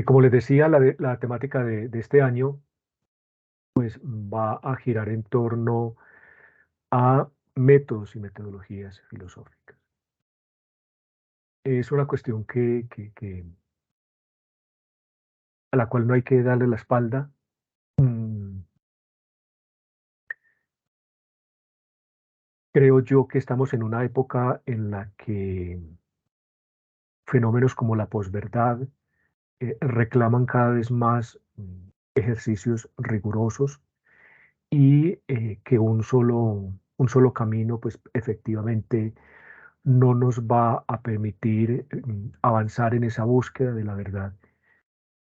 Como les decía, la temática de este año pues va a girar en torno a métodos y metodologías filosóficas. Es una cuestión a la cual no hay que darle la espalda. Mm, Creo yo que estamos en una época en la que fenómenos como la posverdad reclaman cada vez más ejercicios rigurosos y que un solo camino, pues efectivamente no nos va a permitir avanzar en esa búsqueda de la verdad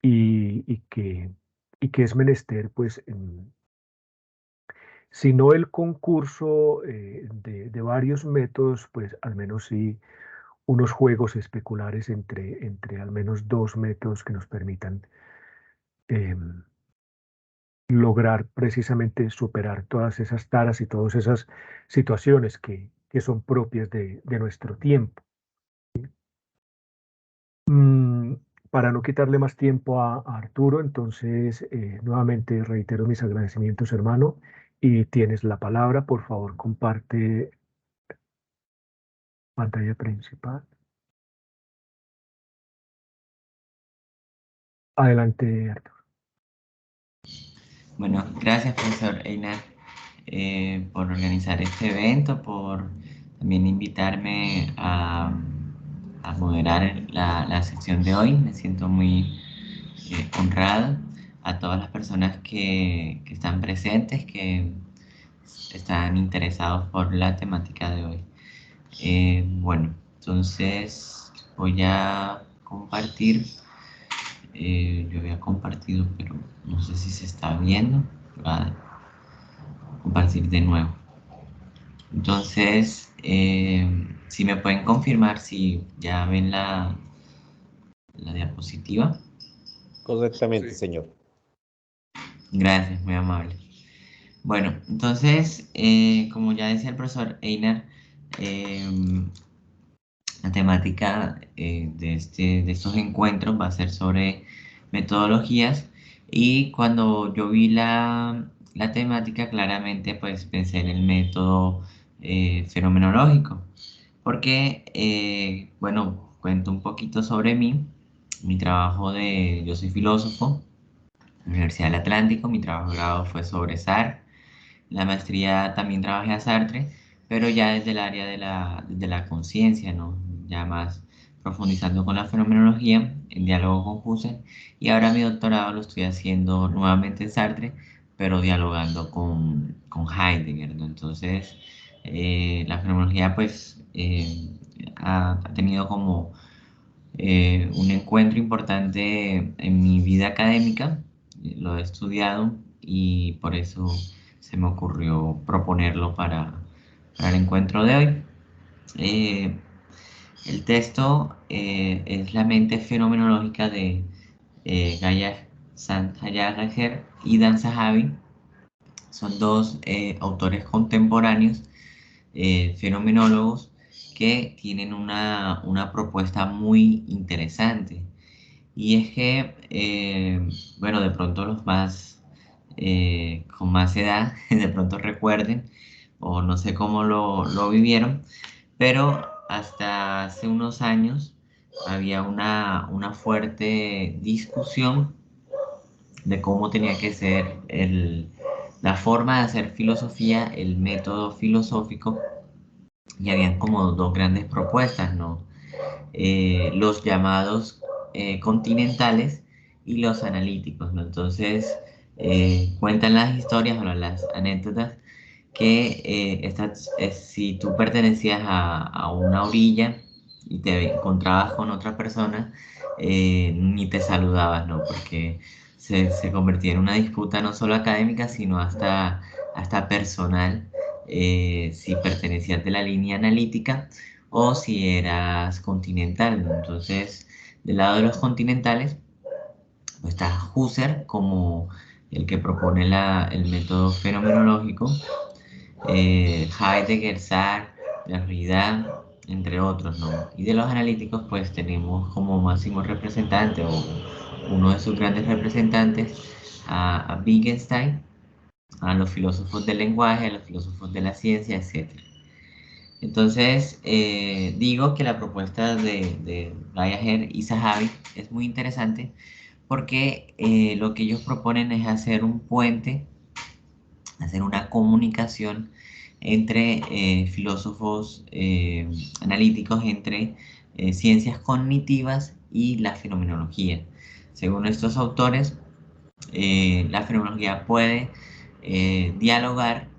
y, y que, y que es menester, pues, si no el concurso de varios métodos, pues al menos sí unos juegos especulares entre al menos dos métodos que nos permitan em, lograr precisamente superar todas esas taras y todas esas situaciones que son propias de nuestro tiempo. Mm, para no quitarle más tiempo a Arturo, entonces nuevamente reitero mis agradecimientos, hermano, y tienes la palabra. Por favor, comparte pantalla principal. Adelante, Arturo. Bueno, gracias, profesor Einar, por organizar este evento, por también invitarme a moderar la sección de hoy. Me siento muy honrado a todas las personas que están presentes, que están interesados por la temática de hoy. Bueno, entonces voy a compartir. Yo había compartido, pero no sé si se está viendo. Voy a compartir de nuevo. Entonces, si me pueden confirmar si ya ven la diapositiva. Correctamente, señor. Gracias, muy amable. Bueno, entonces, como ya decía el profesor Einar, la temática de estos encuentros va a ser sobre metodologías, y cuando yo vi la temática, claramente pues pensé en el método fenomenológico, porque, bueno, cuento un poquito sobre mí. Yo soy filósofo, Universidad del Atlántico. Mi trabajo de grado fue sobre Sartre. La maestría también trabajé a Sartre, pero ya desde el área de la conciencia, ¿no? Ya más profundizando con la fenomenología, en diálogo con Husserl. Y ahora mi doctorado lo estoy haciendo nuevamente en Sartre, pero dialogando con Heidegger, ¿no? Entonces, la fenomenología pues ha tenido como un encuentro importante en mi vida académica. Lo he estudiado y por eso se me ocurrió proponerlo para el encuentro de hoy. Eh, el texto es La mente fenomenológica de Gaya Santayarager y Dan Zahavi. Son dos autores contemporáneos, fenomenólogos, que tienen una propuesta muy interesante. Y es que, bueno, de pronto los más con más edad, de pronto recuerden, o no sé cómo lo vivieron, pero hasta hace unos años había una fuerte discusión de cómo tenía que ser la forma de hacer filosofía, el método filosófico, y habían como dos grandes propuestas, ¿no? Los llamados continentales y los analíticos, ¿no? Entonces, cuentan las historias o las anécdotas que si tú pertenecías a una orilla y te encontrabas con otra persona, ni te saludabas, ¿no? Porque se convertía en una disputa no solo académica, sino hasta personal, si pertenecías de la línea analítica o si eras continental, ¿no? Entonces, del lado de los continentales, pues está Husserl como el que propone el método fenomenológico, Heidegger, Sartre, Derrida, entre otros, ¿no? Y de los analíticos, pues tenemos como máximo representante uno de sus grandes representantes, a Wittgenstein, a los filósofos del lenguaje, a los filósofos de la ciencia, etc. Entonces, digo que la propuesta de Bayaher y Zahavi es muy interesante porque lo que ellos proponen es hacer un puente, hacer una comunicación entre filósofos analíticos, entre ciencias cognitivas y la fenomenología. Según estos autores, la fenomenología puede dialogar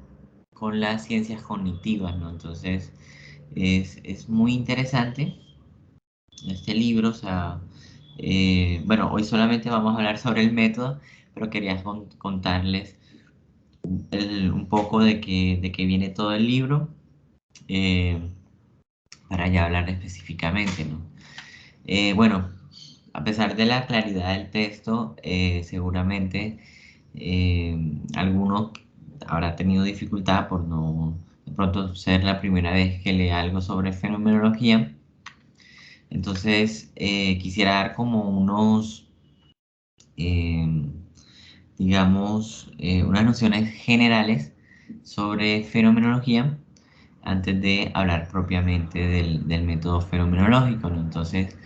con las ciencias cognitivas, ¿no? Entonces, es muy interesante este libro, o sea, bueno, hoy solamente vamos a hablar sobre el método, pero quería contarles un poco de qué viene todo el libro, eh, para ya hablar específicamente, ¿no? Bueno, a pesar de la claridad del texto, seguramente alguno habrá tenido dificultad por no de pronto ser la primera vez que lee algo sobre fenomenología. Entonces, quisiera dar como unos, eh, digamos, unas nociones generales sobre fenomenología antes de hablar propiamente del método fenomenológico, ¿no? Entonces,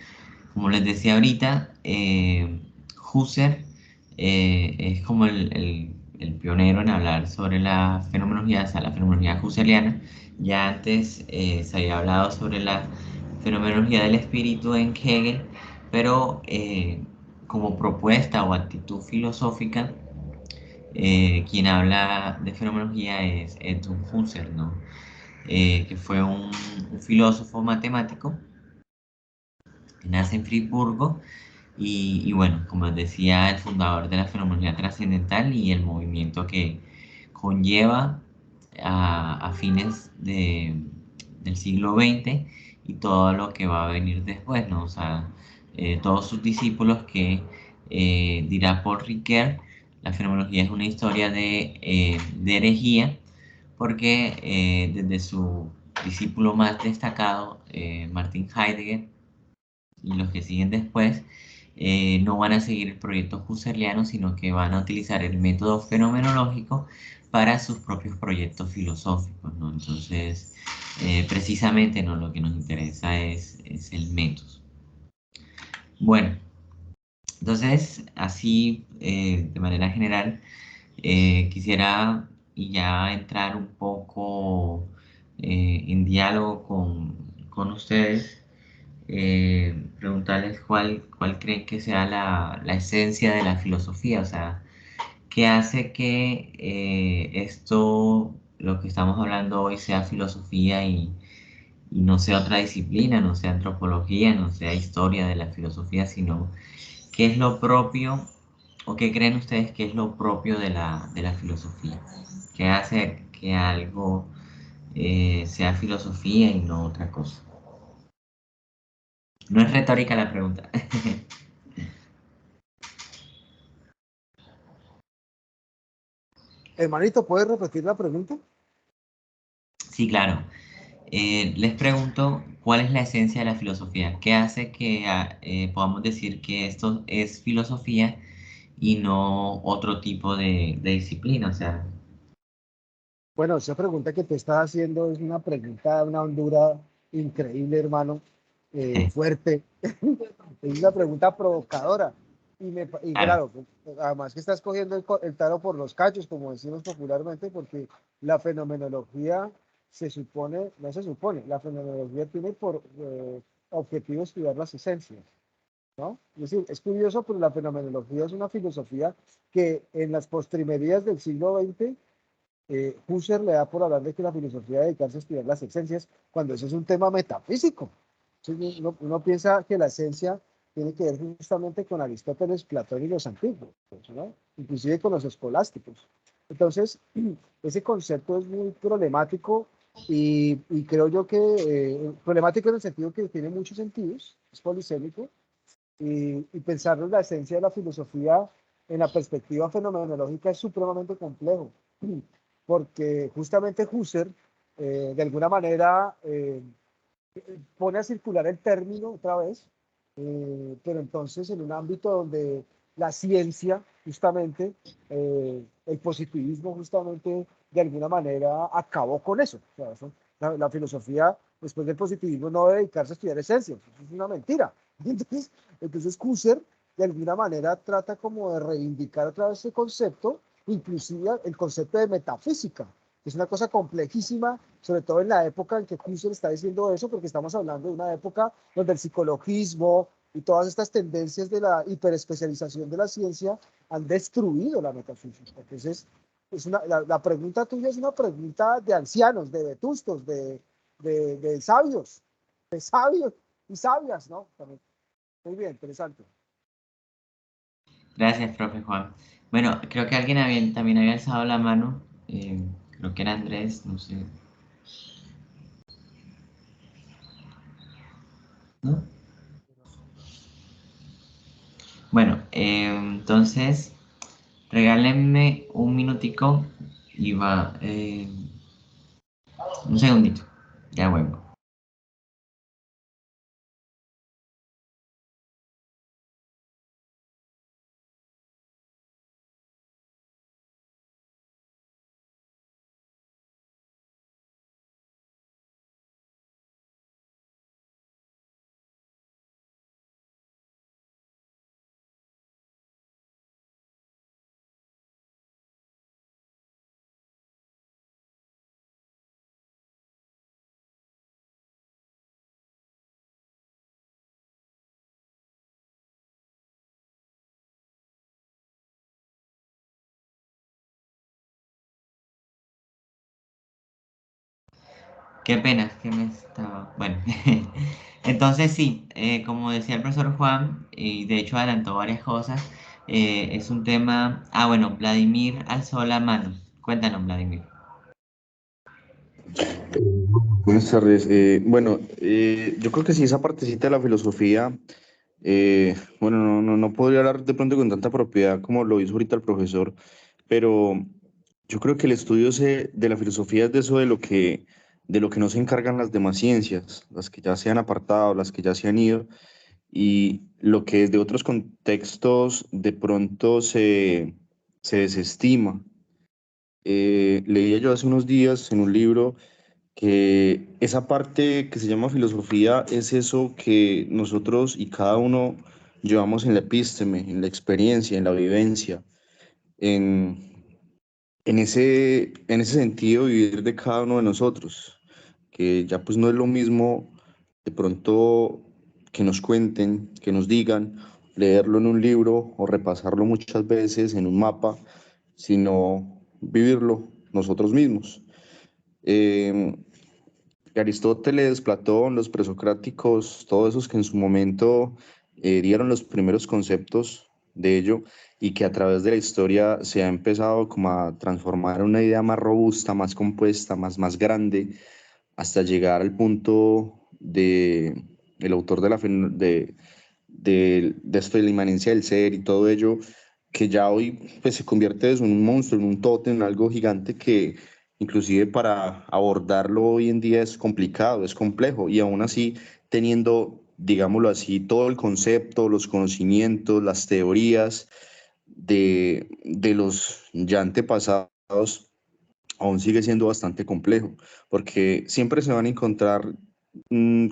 como les decía ahorita, Husserl es como el pionero en hablar sobre la fenomenología, o sea, la fenomenología husserliana. Ya antes se había hablado sobre la fenomenología del espíritu en Hegel, pero como propuesta o actitud filosófica, quien habla de fenomenología es Edmund Husserl, ¿no? Que fue un filósofo matemático que nace en Friburgo y bueno, como les decía, el fundador de la fenomenología trascendental y el movimiento que conlleva a fines del siglo XX y todo lo que va a venir después, ¿no? O sea, todos sus discípulos que dirá Paul Ricoeur, la fenomenología es una historia de herejía, porque desde su discípulo más destacado, Martin Heidegger, y los que siguen después, no van a seguir el proyecto husserliano, sino que van a utilizar el método fenomenológico para sus propios proyectos filosóficos, ¿no? Entonces, precisamente, ¿no? Lo que nos interesa es el método. Bueno, entonces, así, de manera general, quisiera y ya entrar un poco en diálogo con ustedes, preguntarles cuál creen que sea la esencia de la filosofía, o sea, qué hace que esto, lo que estamos hablando hoy, sea filosofía y no sea otra disciplina, no sea antropología, no sea historia de la filosofía, sino qué es lo propio o qué creen ustedes que es lo propio de la filosofía, qué hace que algo sea filosofía y no otra cosa. No es retórica la pregunta. Hermanito, ¿puedes repetir la pregunta? Sí, claro. Les pregunto, ¿cuál es la esencia de la filosofía? ¿Qué hace que podamos decir que esto es filosofía y no otro tipo de disciplina? O sea, Bueno, esa pregunta que te estás haciendo es una pregunta de una hondura increíble, hermano, fuerte. Es una pregunta provocadora. Y claro, claro, además que estás cogiendo el taro por los cachos, como decimos popularmente, porque la fenomenología se supone, no se supone, la fenomenología tiene por objetivo estudiar las esencias, ¿no? Es decir, es curioso, pero la fenomenología es una filosofía que en las postrimerías del siglo XX, Husserl le da por hablar de que la filosofía dedicarse a estudiar las esencias, cuando eso es un tema metafísico. Entonces, uno piensa que la esencia tiene que ver justamente con Aristóteles, Platón y los antiguos, ¿no? Inclusive con los escolásticos. Entonces, ese concepto es muy problemático y creo yo que problemático en el sentido que tiene muchos sentidos, es polisémico, y pensar en la esencia de la filosofía en la perspectiva fenomenológica es supremamente complejo, porque justamente Husserl, de alguna manera, pone a circular el término otra vez pero entonces en un ámbito donde la ciencia, justamente, el positivismo, justamente, de alguna manera acabó con eso. O sea, la filosofía, después del positivismo, no debe dedicarse a estudiar esencias. Eso es una mentira. Entonces Husserl, de alguna manera, trata como de reivindicar otra vez ese concepto, inclusive el concepto de metafísica, que es una cosa complejísima, sobre todo en la época en que Husserl está diciendo eso, porque estamos hablando de una época donde el psicologismo y todas estas tendencias de la hiperespecialización de la ciencia han destruido la metafísica. Entonces, la pregunta tuya es una pregunta de ancianos, de vetustos, de sabios y sabias, ¿no? También. Muy bien, interesante. Gracias, profe Juan. Bueno, creo que alguien también había alzado la mano. Creo que era Andrés, no sé. ¿No? Bueno, entonces, regálenme un minutico y va. Un segundito. Ya vuelvo. Qué pena, que me estaba... Bueno, entonces sí, como decía el profesor Juan, y de hecho adelantó varias cosas, es un tema... Ah, bueno, Vladimir alzó la mano. Cuéntanos, Vladimir. Buenas tardes. Yo creo que sí, esa partecita de la filosofía, bueno, no podría hablar de pronto con tanta propiedad como lo hizo ahorita el profesor, pero yo creo que el estudio de la filosofía es de eso de lo que no se encargan las demás ciencias, las que ya se han apartado, las que ya se han ido, y lo que desde otros contextos de pronto se desestima. Leía yo hace unos días en un libro que esa parte que se llama filosofía es eso que nosotros y cada uno llevamos en la epísteme, en la experiencia, en la vivencia, en, en ese sentido vivir de cada uno de nosotros, que ya pues no es lo mismo de pronto que nos cuenten, que nos digan, leerlo en un libro o repasarlo muchas veces en un mapa, sino vivirlo nosotros mismos. Eh, Aristóteles, Platón, los presocráticos, todos esos que en su momento dieron los primeros conceptos de ello y que a través de la historia se ha empezado como a transformar en una idea más robusta, más compuesta, más grande, hasta llegar al punto de el autor de de esto de la inmanencia del ser y todo ello, que ya hoy pues se convierte en un monstruo, en un tótem, en algo gigante que inclusive para abordarlo hoy en día es complicado, es complejo, y aún así teniendo, digámoslo así, todo el concepto, los conocimientos, las teorías de los ya antepasados, aún sigue siendo bastante complejo, porque siempre se van a encontrar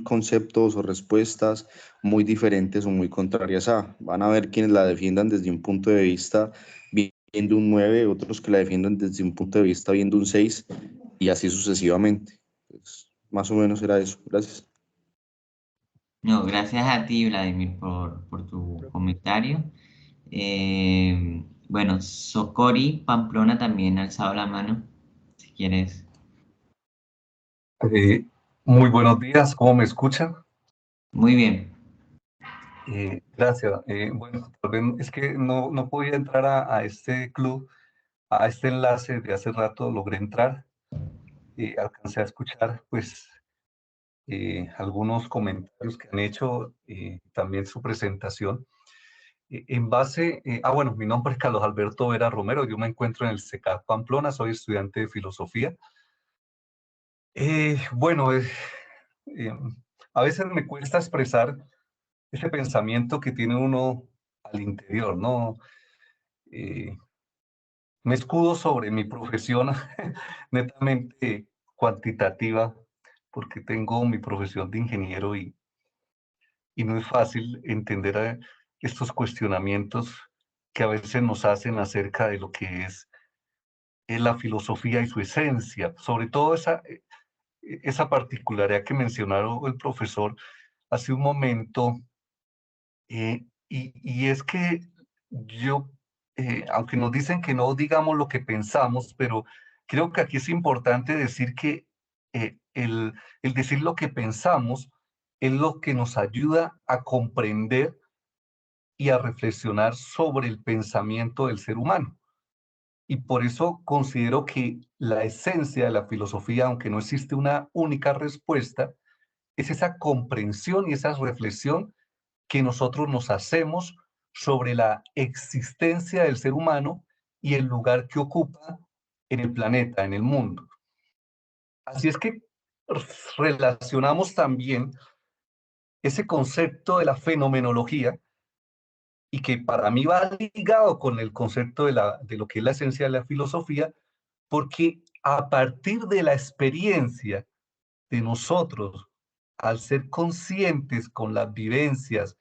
conceptos o respuestas muy diferentes o muy contrarias a. Van a haber quienes la defiendan desde un punto de vista viendo un 9, otros que la defiendan desde un punto de vista viendo un 6 y así sucesivamente. Pues, más o menos era eso. Gracias. No, gracias a ti, Vladimir, por tu comentario. Bueno, Socori Pamplona también ha alzado la mano, si quieres. Eh, Muy buenos días, ¿cómo me escuchan? Muy bien. Gracias. Bueno, tal vez es que no podía entrar a este club, a este enlace de hace rato, logré entrar y alcancé a escuchar pues algunos comentarios que han hecho, también su presentación. En base, bueno, mi nombre es Carlos Alberto Vera Romero, yo me encuentro en el CECAP Pamplona, soy estudiante de filosofía. Bueno, eh, a veces me cuesta expresar ese pensamiento que tiene uno al interior, ¿no? Me escudo sobre mi profesión netamente cuantitativa, porque tengo mi profesión de ingeniero y no es fácil entender estos cuestionamientos que a veces nos hacen acerca de lo que es la filosofía y su esencia, sobre todo esa particularidad que mencionaron el profesor hace un momento, y es que yo, aunque nos dicen que no digamos lo que pensamos, pero creo que aquí es importante decir que el decir lo que pensamos es lo que nos ayuda a comprender y a reflexionar sobre el pensamiento del ser humano. Y por eso considero que la esencia de la filosofía, aunque no existe una única respuesta, es esa comprensión y esa reflexión que nosotros nos hacemos sobre la existencia del ser humano y el lugar que ocupa en el planeta, en el mundo. Así es que relacionamos también ese concepto de la fenomenología, y que para mí va ligado con el concepto de lo que es la esencia de la filosofía, porque a partir de la experiencia de nosotros, al ser conscientes con las vivencias,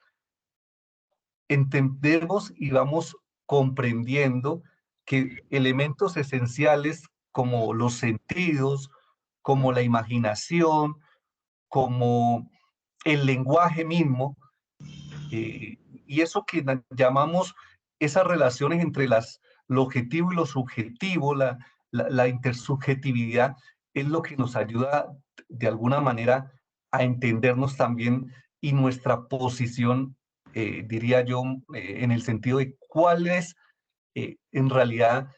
entendemos y vamos comprendiendo que elementos esenciales como los sentidos, como la imaginación, como el lenguaje mismo, y eso que llamamos esas relaciones entre lo objetivo y lo subjetivo, la intersubjetividad, es lo que nos ayuda de alguna manera a entendernos también y nuestra posición, diría yo, en el sentido de cuál es en realidad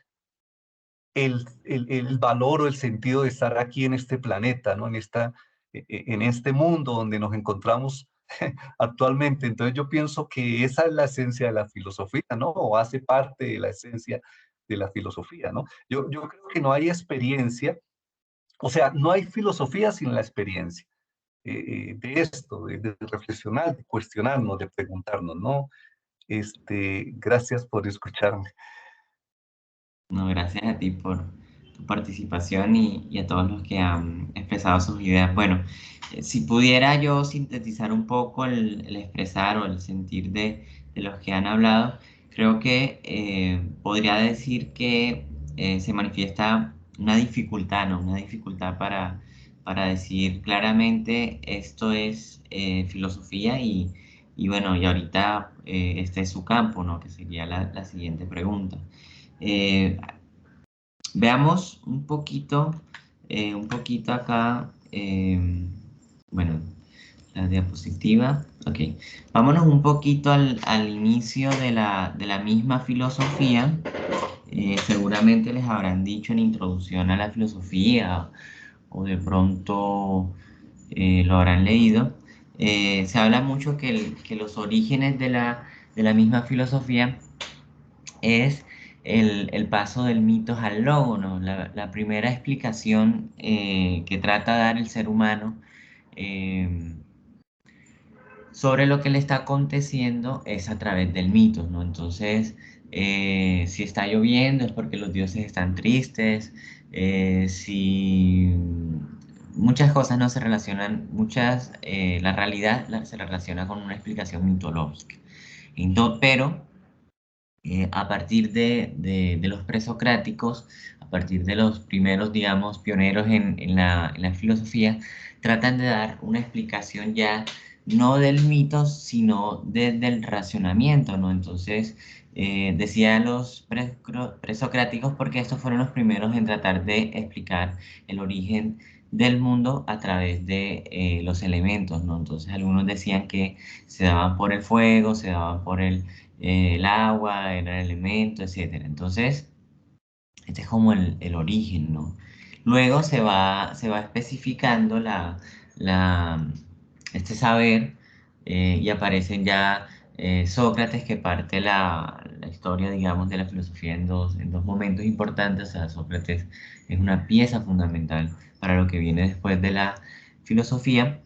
el valor o el sentido de estar aquí en este planeta, ¿no? En este mundo donde nos encontramos actualmente. Entonces yo pienso que esa es la esencia de la filosofía, ¿no? O hace parte de la esencia de la filosofía, ¿no? Yo creo que no hay experiencia, o sea, no hay filosofía sin la experiencia de esto, de reflexionar, de cuestionarnos, de preguntarnos, ¿no? Gracias por escucharme. No, gracias a ti por tu participación y a todos los que han expresado sus ideas. Bueno, si pudiera yo sintetizar un poco el expresar o el sentir de los que han hablado, creo que podría decir que se manifiesta una dificultad, ¿no? Una dificultad para decir claramente esto es filosofía y bueno, y ahorita este es su campo, ¿no? Que sería la siguiente pregunta. Veamos un poquito acá, bueno, la diapositiva. Ok, vámonos un poquito al inicio de la misma filosofía. Seguramente les habrán dicho en introducción a la filosofía o de pronto lo habrán leído. Se habla mucho que los orígenes de la misma filosofía es el paso del mitos al logo, ¿no? La primera explicación que trata de dar el ser humano sobre lo que le está aconteciendo es a través del mito, ¿no? Entonces, si está lloviendo es porque los dioses están tristes, si muchas cosas no se relacionan, la realidad se relaciona con una explicación mitológica. Pero a partir de los presocráticos, a partir de los primeros, digamos, pioneros en la filosofía, tratan de dar una explicación ya no del mito, sino del racionamiento, ¿no? Entonces, decía los presocráticos porque estos fueron los primeros en tratar de explicar el origen del mundo a través de los elementos, ¿no? Entonces, algunos decían que se daban por el fuego, se daban por el agua, era el elemento, etc. Entonces, este es como el origen, ¿no? Luego se va especificando este saber y aparecen ya Sócrates, que parte la historia, digamos, de la filosofía en dos momentos importantes. O sea, Sócrates es una pieza fundamental para lo que viene después de la filosofía.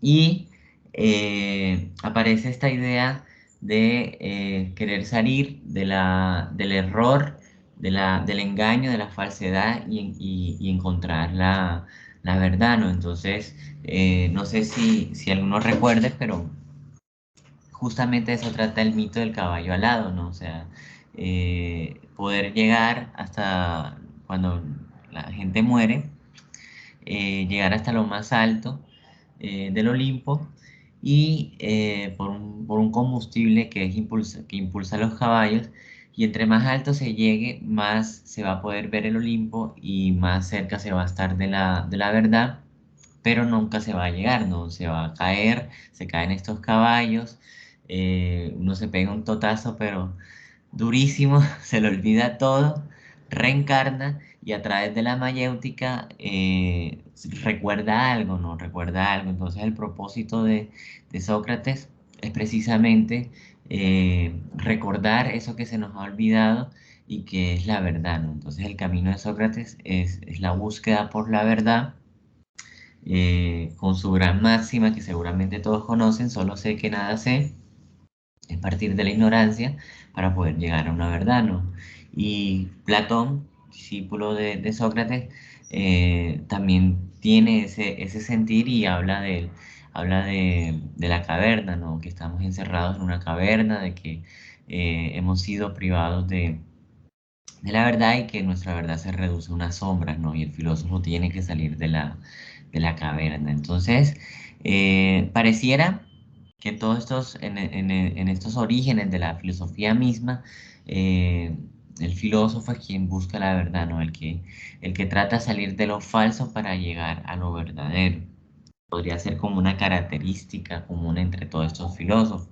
Y aparece esta idea de querer salir del error, del engaño, de la falsedad y encontrar la verdad, ¿no? Entonces, no sé si alguno recuerde, pero justamente de eso trata el mito del caballo alado, ¿no? O sea, poder llegar hasta cuando la gente muere, llegar hasta lo más alto del Olimpo y por un combustible que impulsa los caballos, y entre más alto se llegue, más se va a poder ver el Olimpo y más cerca se va a estar de la verdad, pero nunca se va a llegar, ¿no? Se va a caer, se caen estos caballos, uno se pega un totazo, pero durísimo, se le olvida todo, reencarna y a través de la mayéutica recuerda algo, ¿no? Recuerda algo. Entonces el propósito de Sócrates es precisamente recordar eso que se nos ha olvidado y que es la verdad, ¿no? Entonces el camino de Sócrates es la búsqueda por la verdad, con su gran máxima que seguramente todos conocen: solo sé que nada sé. Es partir de la ignorancia para poder llegar a una verdad, ¿no? Y Platón, discípulo de Sócrates, también tiene ese sentir y habla de la caverna, ¿no? Que estamos encerrados en una caverna, de que hemos sido privados de la verdad y que nuestra verdad se reduce a unas sombras, ¿no? Y el filósofo tiene que salir de la caverna. Entonces, pareciera que en todos estos, en estos orígenes de la filosofía misma, el filósofo es quien busca la verdad, ¿no? El que trata de salir de lo falso para llegar a lo verdadero. Podría ser como una característica común entre todos estos filósofos.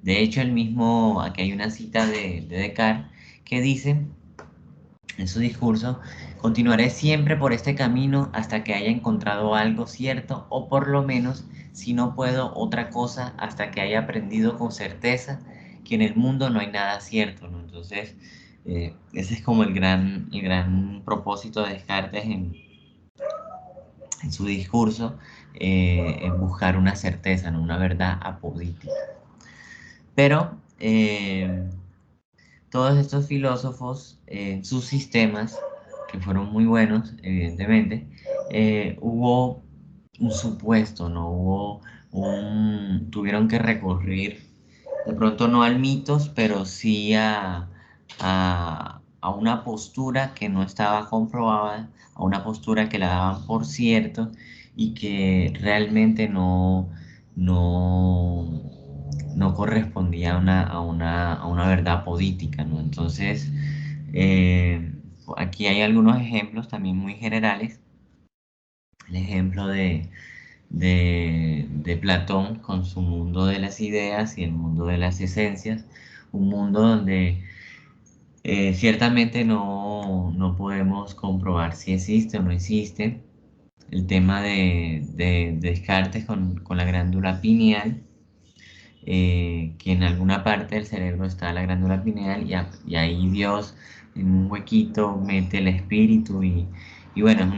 De hecho, aquí hay una cita de Descartes que dice en su discurso: continuaré siempre por este camino hasta que haya encontrado algo cierto, o por lo menos, si no puedo otra cosa, hasta que haya aprendido con certeza que en el mundo no hay nada cierto, ¿no? Entonces, ese es como el gran propósito de Descartes en su discurso, en buscar una certeza, ¿no? Una verdad apodítica. Pero todos estos filósofos, sus sistemas, que fueron muy buenos, evidentemente, hubo un supuesto, ¿no? Tuvieron que recurrir, de pronto no al mitos, pero sí a una postura que no estaba comprobada, a una postura que la daban por cierto y que realmente no, no correspondía a una verdad política, ¿no? Entonces, aquí hay algunos ejemplos también muy generales. El ejemplo de Platón con su mundo de las ideas y el mundo de las esencias, un mundo donde ciertamente no podemos comprobar si existe o no existe. El tema de Descartes con la glándula pineal, que en alguna parte del cerebro está la glándula pineal y ahí Dios en un huequito mete el espíritu y bueno,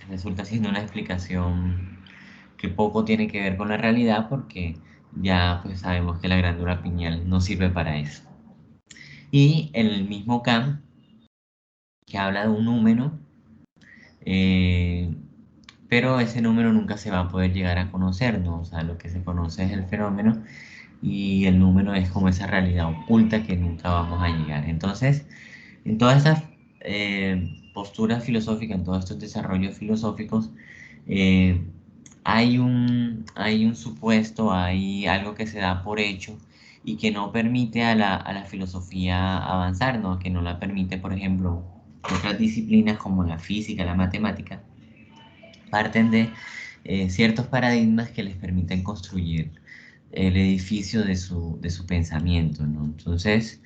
resulta siendo una explicación que poco tiene que ver con la realidad, porque ya pues sabemos que la glándula pineal no sirve para eso. Y el mismo Kant, que habla de un número, pero ese número nunca se va a poder llegar a conocer, ¿no? O sea, lo que se conoce es el fenómeno y el número es como esa realidad oculta que nunca vamos a llegar. Entonces, en todas estas posturas filosóficas, en todos estos desarrollos filosóficos, eh, hay un supuesto, hay algo que se da por hecho y que no permite a la filosofía avanzar, ¿no? Que no la permite, por ejemplo, otras disciplinas como la física, la matemática, parten de ciertos paradigmas que les permiten construir el edificio de su pensamiento, ¿no? Entonces,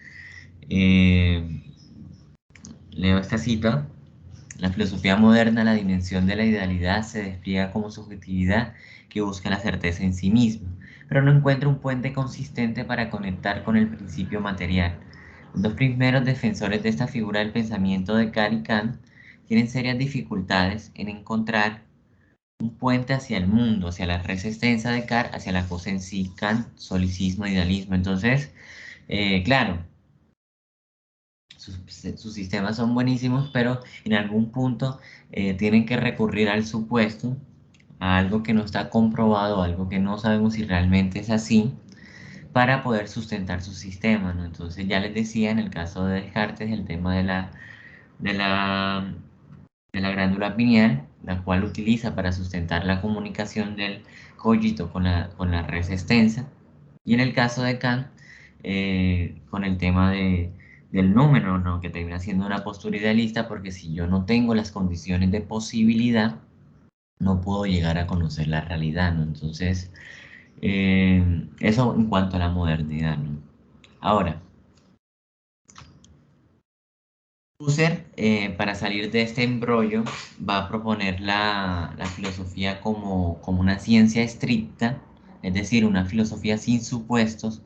leo esta cita: la filosofía moderna, la dimensión de la idealidad, se despliega como subjetividad que busca la certeza en sí misma, pero no encuentra un puente consistente para conectar con el principio material. Los dos primeros defensores de esta figura del pensamiento, Descartes y Kant, tienen serias dificultades en encontrar un puente hacia el mundo, hacia la res extensa de Descartes, hacia la cosa en sí, Kant, solicismo, idealismo. Entonces, claro, sus sistemas son buenísimos, pero en algún punto tienen que recurrir al supuesto, a algo que no está comprobado, algo que no sabemos si realmente es así, para poder sustentar su sistema, ¿no? Entonces ya les decía, en el caso de Descartes, el tema de la, de la glándula pineal, la cual utiliza para sustentar la comunicación del cogito con la res extensa, y en el caso de Kant, con el tema del número, ¿no? Que termina siendo una postura idealista, porque si yo no tengo las condiciones de posibilidad, no puedo llegar a conocer la realidad, ¿no? Entonces, eso en cuanto a la modernidad, ¿no? Ahora, Husserl, para salir de este embrollo, va a proponer la filosofía como una ciencia estricta, es decir, una filosofía sin supuestos.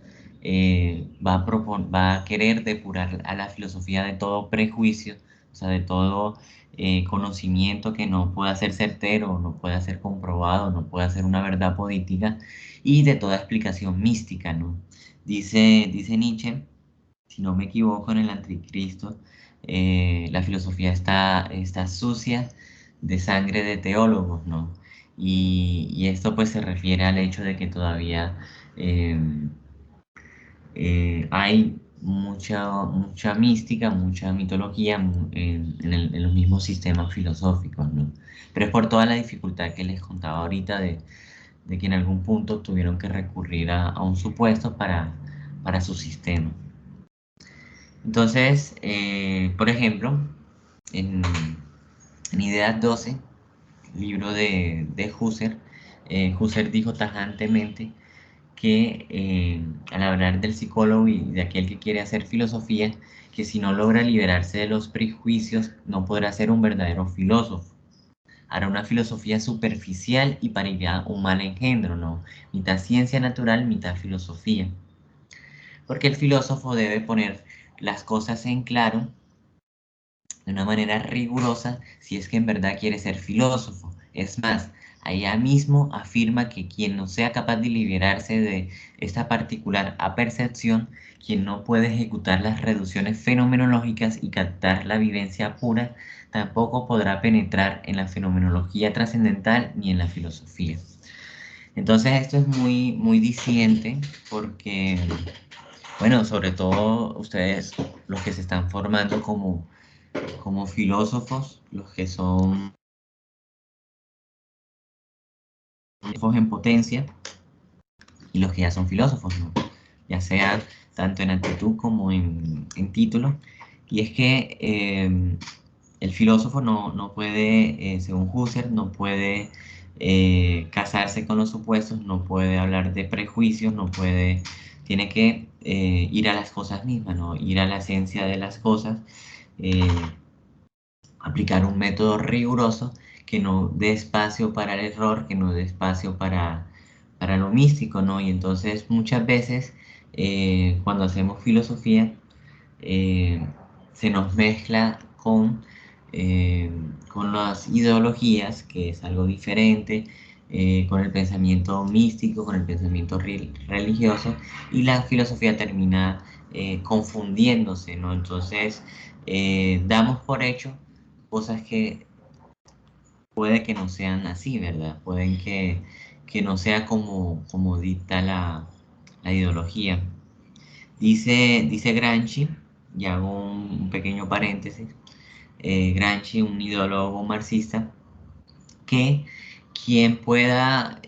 Va a querer depurar a la filosofía de todo prejuicio, o sea, de todo conocimiento que no pueda ser certero, no pueda ser comprobado, no pueda ser una verdad política, y de toda explicación mística, ¿no? Dice Nietzsche, si no me equivoco, en el Anticristo, la filosofía está sucia de sangre de teólogos, ¿no? Y esto pues se refiere al hecho de que todavía eh, hay mucha mística, mucha mitología en los mismos sistemas filosóficos, ¿no? Pero es por toda la dificultad que les contaba ahorita de que en algún punto tuvieron que recurrir a un supuesto para su sistema. Entonces, por ejemplo, en, en Ideas 12, libro de Husserl, Husserl dijo tajantemente que al hablar del psicólogo y de aquel que quiere hacer filosofía, que si no logra liberarse de los prejuicios, no podrá ser un verdadero filósofo. Hará una filosofía superficial y parirá un mal engendro, ¿no? Mitad ciencia natural, mitad filosofía. Porque el filósofo debe poner las cosas en claro de una manera rigurosa si es que en verdad quiere ser filósofo. Es más, allá mismo afirma que quien no sea capaz de liberarse de esta particular apercepción, quien no puede ejecutar las reducciones fenomenológicas y captar la vivencia pura, tampoco podrá penetrar en la fenomenología trascendental ni en la filosofía. Entonces esto es muy diciente porque, bueno, sobre todo ustedes, los que se están formando como filósofos, los que son filósofos en potencia y los que ya son filósofos, ¿no? Ya sea tanto en actitud como en título. Y es que el filósofo no puede, según Husserl, no puede casarse con los supuestos, no puede hablar de prejuicios, tiene que ir a las cosas mismas, ¿no? Ir a la esencia de las cosas, aplicar un método riguroso que no dé espacio para el error, que no dé espacio para lo místico, ¿no? Y entonces muchas veces cuando hacemos filosofía se nos mezcla con las ideologías, que es algo diferente, con el pensamiento místico, con el pensamiento religioso, y la filosofía termina confundiéndose, ¿no? Entonces damos por hecho cosas que puede que no sean así, ¿verdad? Pueden que no sea como dicta la ideología. Dice Gramsci, y hago un pequeño paréntesis, Gramsci, un ideólogo marxista, que quien pueda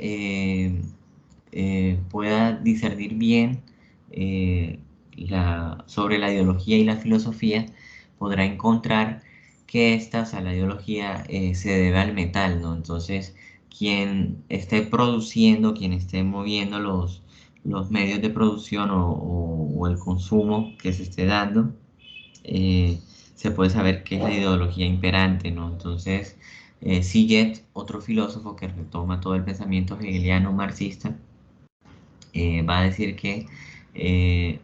discernir bien sobre la ideología y la filosofía, podrá encontrar que esta, o sea, la ideología se debe al metal, ¿no? Entonces, quien esté produciendo, quien esté moviendo los medios de producción o el consumo que se esté dando, se puede saber qué es la ideología imperante, ¿no? Entonces, Siget, otro filósofo que retoma todo el pensamiento hegeliano marxista, va a decir que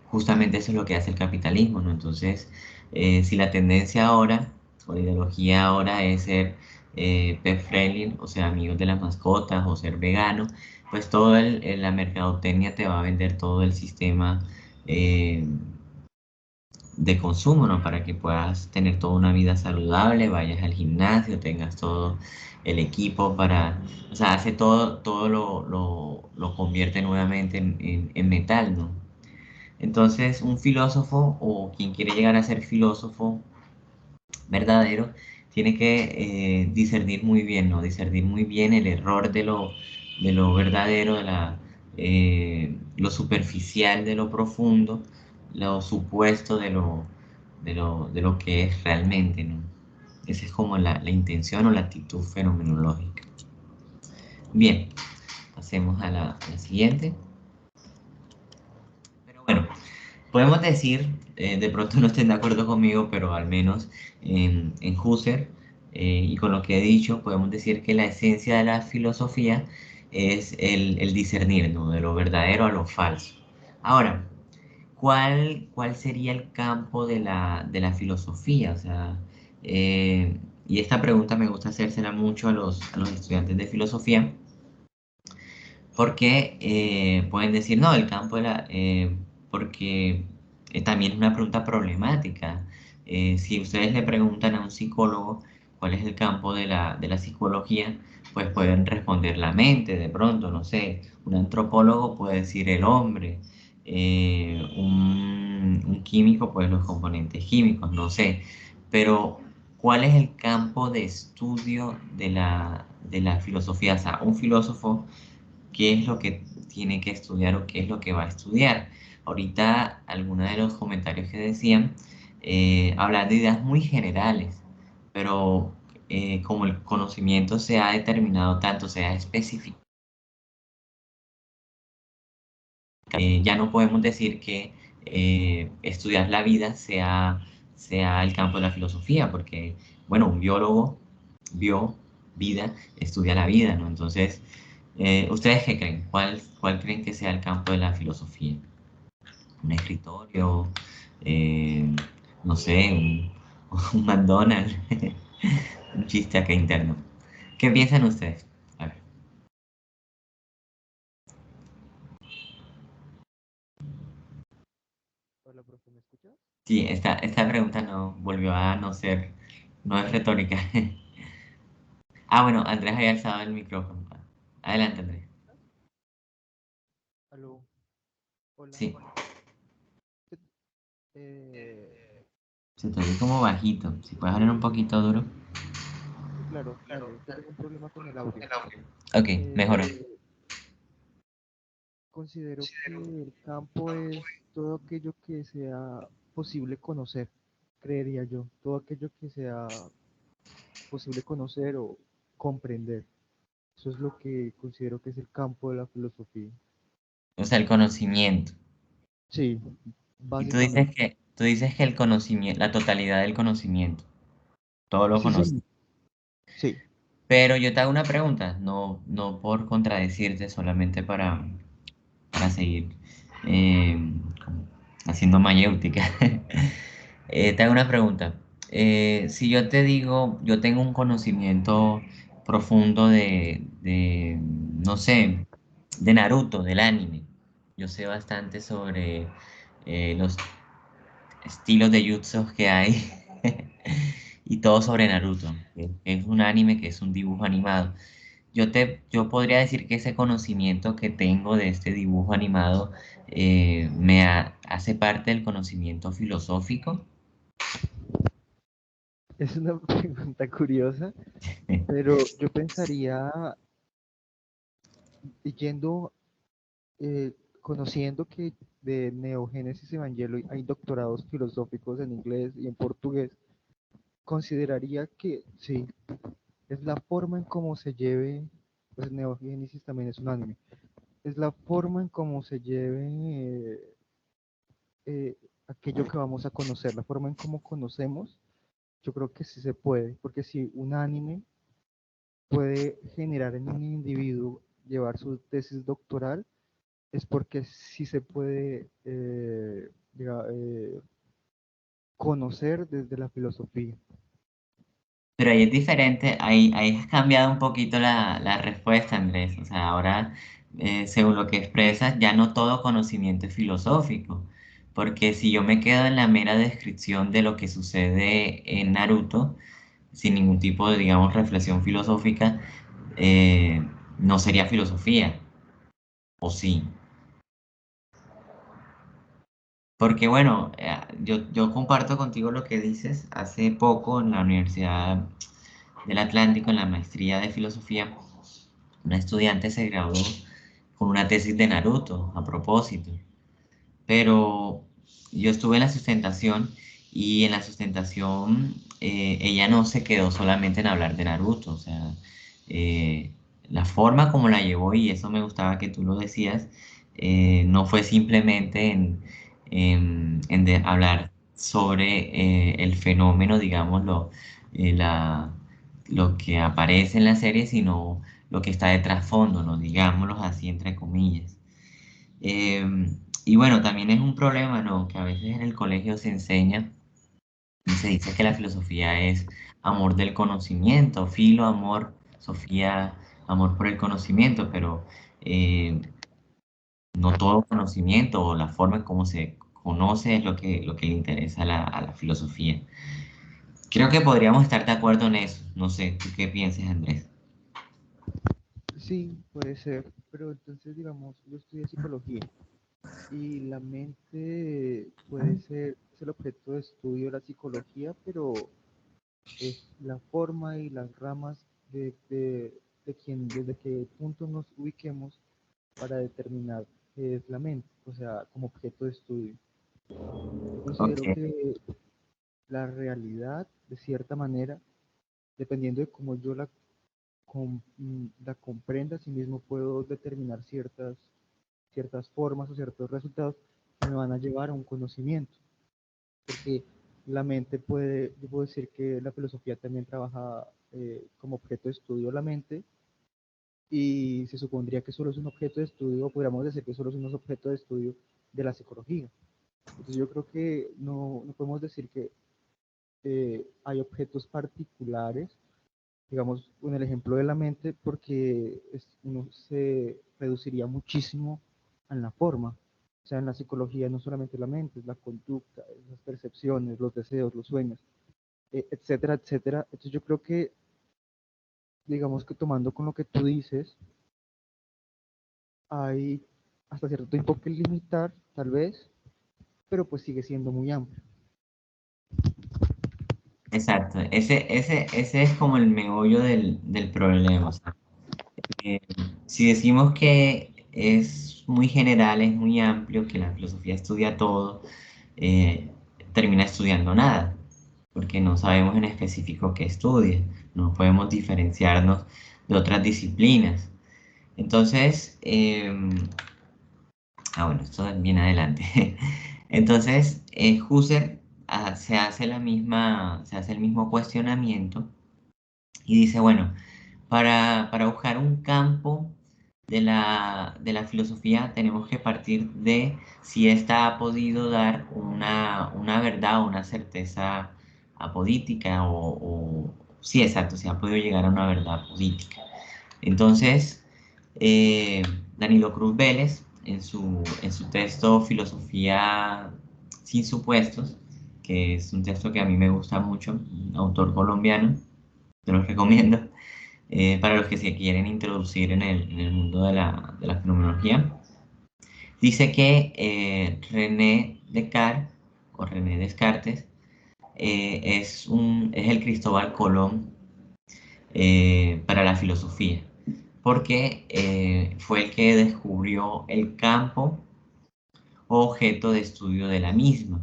justamente eso es lo que hace el capitalismo, ¿no? Entonces, si la tendencia ahora, o la ideología ahora es ser pet friendly, o sea, amigos de las mascotas, o ser vegano, pues toda la mercadotecnia te va a vender todo el sistema de consumo, ¿no? Para que puedas tener toda una vida saludable, vayas al gimnasio, tengas todo el equipo para, o sea, hace todo lo convierte nuevamente en metal, ¿no? Entonces, un filósofo o quien quiere llegar a ser filósofo verdadero tiene que discernir muy bien, ¿no? Discernir muy bien el error de lo verdadero, lo superficial de lo profundo, lo supuesto de lo que es realmente, ¿no? Esa es como la intención o la actitud fenomenológica. Bien, pasemos a la siguiente. Pero bueno, podemos decir, de pronto no estén de acuerdo conmigo, pero al menos en Husserl y con lo que he dicho, podemos decir que la esencia de la filosofía es el discernir, ¿no? De lo verdadero a lo falso. Ahora, ¿cuál sería el campo de la filosofía? O sea, y esta pregunta me gusta hacérsela mucho a los estudiantes de filosofía, porque pueden decir, no, el campo de porque también es una pregunta problemática. Si ustedes le preguntan a un psicólogo cuál es el campo de la psicología, pues pueden responder la mente, de pronto, no sé. Un antropólogo puede decir el hombre, un químico, pues los componentes químicos, no sé. Pero, ¿cuál es el campo de estudio de la filosofía? O sea, un filósofo, qué es lo que tiene que estudiar o qué es lo que va a estudiar. Ahorita, algunos de los comentarios que decían, hablan de ideas muy generales, pero como el conocimiento se ha determinado tanto, se ha especificado, ya no podemos decir que estudiar la vida sea el campo de la filosofía, porque, bueno, un biólogo vio vida, estudia la vida, ¿no? Entonces, ¿ustedes qué creen? ¿Cuál creen que sea el campo de la filosofía? ¿Un escritorio? Eh, no sé, un McDonald's, un chiste acá interno. ¿Qué piensan ustedes? A ver. Hola, profe, ¿me escuchas? Sí, esta pregunta no volvió a no ser, no es retórica. Ah, bueno, Andrés había alzado el micrófono. Adelante, Andrés. Aló, hola. Sí, Eh, se te oye como bajito. Si puedes hablar un poquito duro. sí, claro, dale, es que tengo un problema con el audio. Ok, mejor. Eh, Considero que el campo es todo aquello que sea posible conocer, creería yo, todo aquello que sea posible conocer o comprender. Eso es lo que considero que es el campo de la filosofía. O sea, el conocimiento. Sí, Y básicamente. tú dices que el conocimiento, la totalidad del conocimiento, todo lo Sí, conoces. sí, sí. Pero yo te hago una pregunta, no por contradecirte, solamente para seguir eh, como haciendo mayéutica. Te hago una pregunta. Si yo te digo, yo tengo un conocimiento profundo no sé, de Naruto, del anime. Yo sé bastante sobre los estilos de jutsus que hay y todo sobre Naruto, que es un anime, que es un dibujo animado. Yo podría decir que ese conocimiento que tengo de este dibujo animado hace parte del conocimiento filosófico. Es una pregunta curiosa, pero yo pensaría, yendo, conociendo que de Neogénesis Evangelion hay doctorados filosóficos en inglés y en portugués, consideraría que sí, es la forma en cómo se lleve, pues Neogénesis también es un anime, es la forma en cómo se lleve aquello que vamos a conocer, la forma en cómo conocemos, yo creo que sí se puede, porque si un anime puede generar en un individuo llevar su tesis doctoral, es porque sí se puede conocer desde la filosofía. Pero ahí es diferente, ahí has cambiado un poquito la respuesta, Andrés. O sea, ahora, según lo que expresas, ya no todo conocimiento es filosófico. Porque si yo me quedo en la mera descripción de lo que sucede en Naruto, sin ningún tipo de, digamos, reflexión filosófica, no sería filosofía, ¿o sí? Porque bueno, yo comparto contigo lo que dices. Hace poco en la Universidad del Atlántico, en la maestría de filosofía, una estudiante se graduó con una tesis de Naruto, a propósito. Pero yo estuve en la sustentación y en la sustentación ella no se quedó solamente en hablar de Naruto. O sea, eh, la forma como la llevó, y eso me gustaba que tú lo decías, no fue simplemente en hablar sobre el fenómeno, digámoslo, lo que aparece en la serie, sino lo que está de trasfondo, ¿no? Digámoslo así, entre comillas. Y bueno, también es un problema, ¿no? Que a veces en el colegio se enseña y se dice que la filosofía es amor del conocimiento, filo, amor, Sofía, amor por el conocimiento, pero eh, no todo conocimiento o la forma en cómo se conoce es lo que le interesa a la filosofía. Creo que podríamos estar de acuerdo en eso. No sé, ¿tú qué piensas, Andrés? Sí, puede ser, pero entonces digamos, yo estudié psicología y la mente puede ser, es el objeto de estudio de la psicología, pero es la forma y las ramas de quien, desde qué punto nos ubiquemos para determinar qué es la mente, o sea, como objeto de estudio. Yo Ok, considero que la realidad, de cierta manera, dependiendo de cómo yo la comprenda, asimismo puedo determinar ciertas formas o ciertos resultados que me van a llevar a un conocimiento, porque la mente puede, yo puedo decir que la filosofía también trabaja como objeto de estudio la mente, y se supondría que solo es un objeto de estudio, o podríamos decir que solo es un objeto de estudio de la psicología. Entonces yo creo que no podemos decir que hay objetos particulares, digamos, en el ejemplo de la mente, porque uno se reduciría muchísimo en la forma. O sea, en la psicología no solamente la mente, es la conducta, es las percepciones, los deseos, los sueños, etcétera, etcétera. Entonces yo creo que, digamos que tomando con lo que tú dices, hay hasta cierto tiempo que limitar, tal vez, pero pues sigue siendo muy amplio. exacto. Ese es como el meollo del problema. O sea, Eh, si decimos que es muy general, es muy amplio, que la filosofía estudia todo, eh, termina estudiando nada, porque no sabemos en específico qué estudia, no podemos diferenciarnos de otras disciplinas. Entonces, bueno, esto viene adelante. Entonces, Husserl se hace el mismo cuestionamiento y dice, bueno, para buscar un campo de la filosofía tenemos que partir de si ésta ha podido dar una verdad o una certeza apodítica sí, exacto, si ha podido llegar a una verdad apodítica. Entonces, eh, Danilo Cruz Vélez, en su texto Filosofía sin supuestos, que es un texto que a mí me gusta mucho, un autor colombiano, te lo recomiendo, para los que se quieren introducir en el mundo de la fenomenología. Dice que René Descartes o René Descartes es el Cristóbal Colón para la filosofía, porque fue el que descubrió el campo o objeto de estudio de la misma.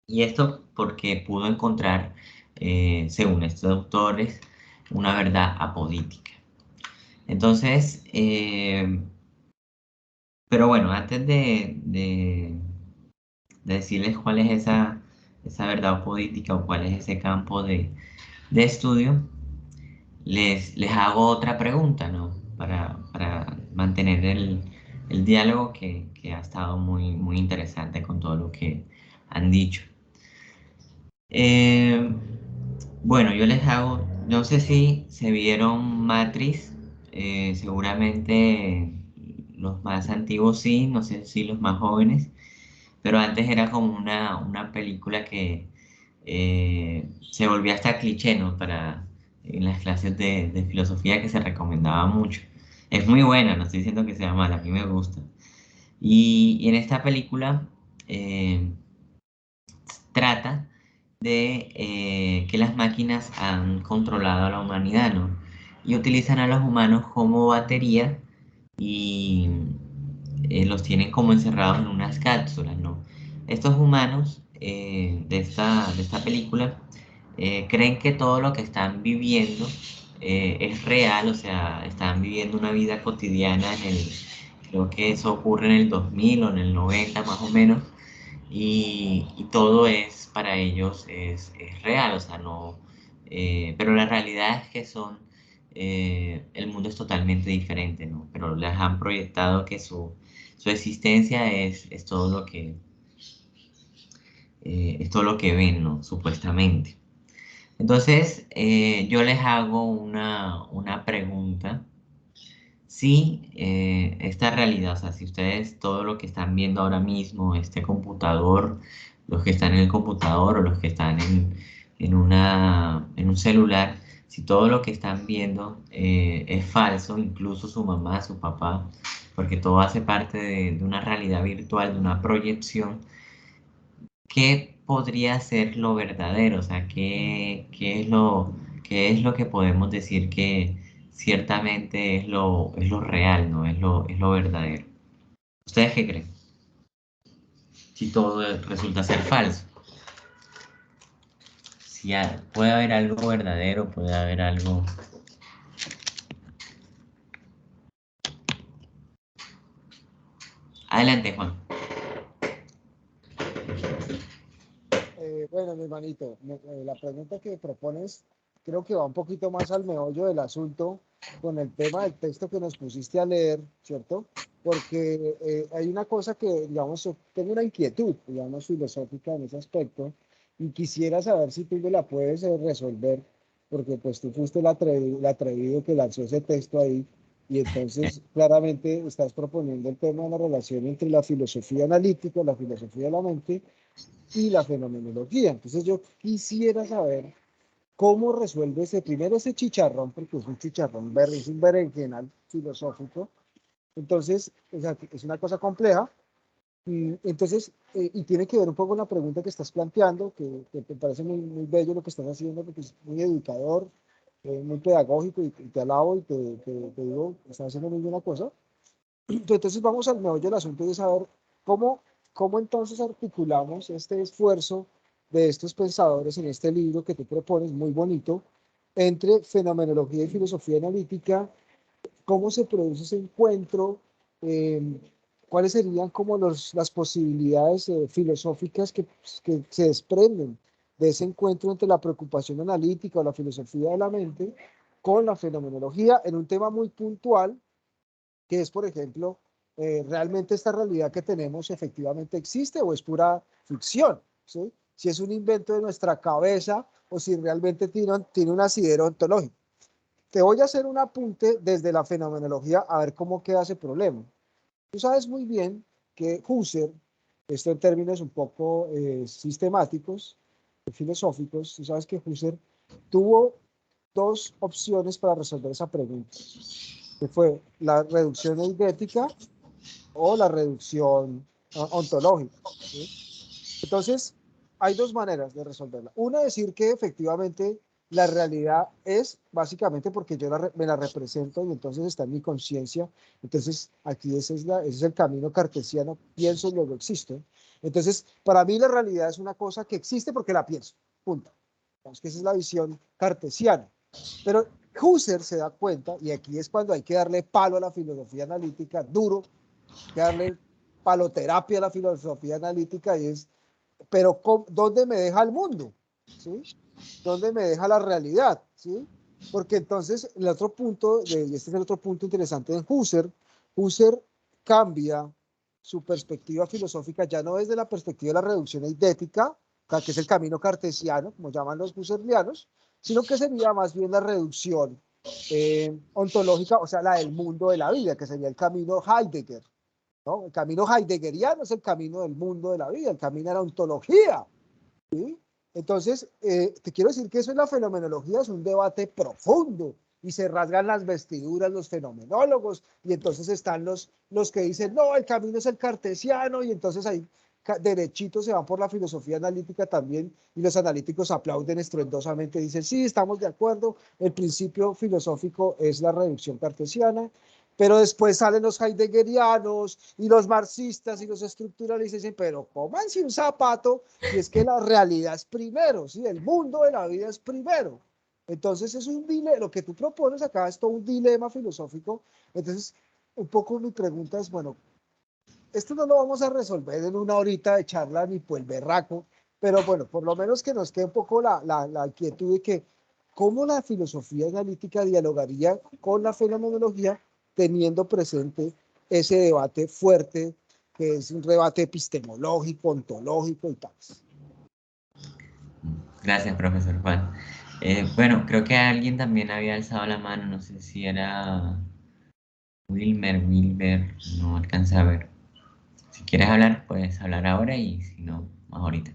Y esto porque pudo encontrar, según estos autores, una verdad apodítica. Entonces, pero bueno, antes de decirles cuál es esa verdad política o cuál es ese campo de estudio, les hago otra pregunta, ¿no? Para mantener el diálogo que ha estado muy interesante con todo lo que han dicho. Eh, Bueno, yo les hago, no sé si se vieron Matrix, seguramente los más antiguos sí, no sé si los más jóvenes, pero antes era como una película que se volvía hasta cliché, ¿no? Para en las clases de filosofía que se recomendaba mucho. Es muy buena, no estoy diciendo que sea mala, a mí me gusta. Y en esta película eh, trata de que las máquinas han controlado a la humanidad, ¿no? Y utilizan a los humanos como batería y los tienen como encerrados en unas cápsulas, ¿no? Estos humanos de esta película creen que todo lo que están viviendo es real, o sea, están viviendo una vida cotidiana creo que eso ocurre en el 2000 o en el 90 más o menos, y todo es para ellos es real, o sea, no, pero la realidad es que el mundo es totalmente diferente, ¿no? Pero les han proyectado que su existencia es todo es todo lo que ven, ¿no? Supuestamente. Entonces, yo les hago una pregunta. Si esta realidad, o sea, si ustedes todo lo que están viendo ahora mismo, este computador, los que están en el computador o los que están en un celular, si todo lo que están viendo es falso, incluso su mamá, su papá, porque todo hace parte de una realidad virtual, de una proyección, ¿qué podría ser lo verdadero? O sea, qué es lo que podemos decir que ciertamente es lo real, ¿no? Es lo verdadero. ¿Ustedes qué creen? Si todo resulta ser falso. Si puede haber algo verdadero, puede haber algo... Adelante, Juan. Bueno, mi hermanito, la pregunta que propones creo que va un poquito más al meollo del asunto con el tema del texto que nos pusiste a leer, ¿cierto? Porque hay una cosa que, digamos, yo tengo una inquietud, digamos, filosófica en ese aspecto y quisiera saber si tú me la puedes resolver, porque pues tú fuiste el atrevido que lanzó ese texto ahí y entonces claramente estás proponiendo el tema de la relación entre la filosofía analítica, la filosofía de la mente y la fenomenología. Entonces yo quisiera saber cómo resuelve primero ese chicharrón, porque es un chicharrón verde, es un berenjenal filosófico. Entonces, o sea, es una cosa compleja. Entonces, y tiene que ver un poco con la pregunta que estás planteando, que te parece muy, muy bello lo que estás haciendo, porque es muy educador, muy pedagógico, y te alabo y te digo, estás haciendo muy buena cosa. Entonces vamos al meollo del asunto de saber cómo, cómo entonces articulamos este esfuerzo de estos pensadores en este libro que tú propones, muy bonito, entre fenomenología y filosofía analítica, cómo se produce ese encuentro, eh, cuáles serían como las posibilidades filosóficas que se desprenden de ese encuentro entre la preocupación analítica o la filosofía de la mente con la fenomenología en un tema muy puntual que es, por ejemplo, realmente esta realidad que tenemos efectivamente existe o es pura ficción, ¿sí? Si es un invento de nuestra cabeza o si realmente tiene un asidero ontológico. Te voy a hacer un apunte desde la fenomenología a ver cómo queda ese problema. Tú sabes muy bien que Husserl, esto en términos un poco sistemáticos, filosóficos, tú sabes que Husserl tuvo dos opciones para resolver esa pregunta, que fue la reducción eidética o la reducción ontológica, ¿sí? Entonces, hay dos maneras de resolverla. Una, decir que efectivamente la realidad es básicamente porque yo me la represento y entonces está en mi conciencia. Entonces, aquí ese es el camino cartesiano, pienso y luego existo. Entonces, para mí la realidad es una cosa que existe porque la pienso, punto. Digamos que esa es la visión cartesiana. Pero Husserl se da cuenta, y aquí es cuando hay que darle palo a la filosofía analítica, duro, que darle paloterapia a la filosofía analítica, y es, pero ¿dónde me deja el mundo? ¿Sí? ¿Dónde me deja la realidad? ¿Sí? Porque entonces el otro punto, y este es el otro punto interesante de Husserl, Husserl cambia su perspectiva filosófica ya no desde la perspectiva de la reducción eidética, que es el camino cartesiano, como llaman los husserlianos, sino que sería más bien la reducción ontológica, o sea, la del mundo de la vida, que sería el camino Heidegger, ¿no? El camino heideggeriano es el camino del mundo de la vida, el camino de la ontología, ¿sí? Entonces, te quiero decir que eso en la fenomenología es un debate profundo y se rasgan las vestiduras los fenomenólogos y entonces están los que dicen, no, el camino es el cartesiano y entonces ahí derechitos se van por la filosofía analítica también y los analíticos aplauden estruendosamente, dicen, sí, estamos de acuerdo, el principio filosófico es la reducción cartesiana, pero después salen los heideggerianos y los marxistas y los estructuralistas y dicen, pero cómanse un zapato, y es que la realidad es primero, ¿sí? El mundo de la vida es primero. Entonces es un dilema, lo que tú propones acá es todo un dilema filosófico. Entonces, un poco mi pregunta es, bueno, esto no lo vamos a resolver en una horita de charla ni por el berraco, pero bueno, por lo menos que nos quede un poco la inquietud de que cómo la filosofía analítica dialogaría con la fenomenología teniendo presente ese debate fuerte, que es un debate epistemológico, ontológico y tal. Gracias, profesor Juan. Bueno, creo que alguien también había alzado la mano, no sé si era Wilmer, no alcanza a ver. Si quieres hablar, puedes hablar ahora y si no, más ahorita.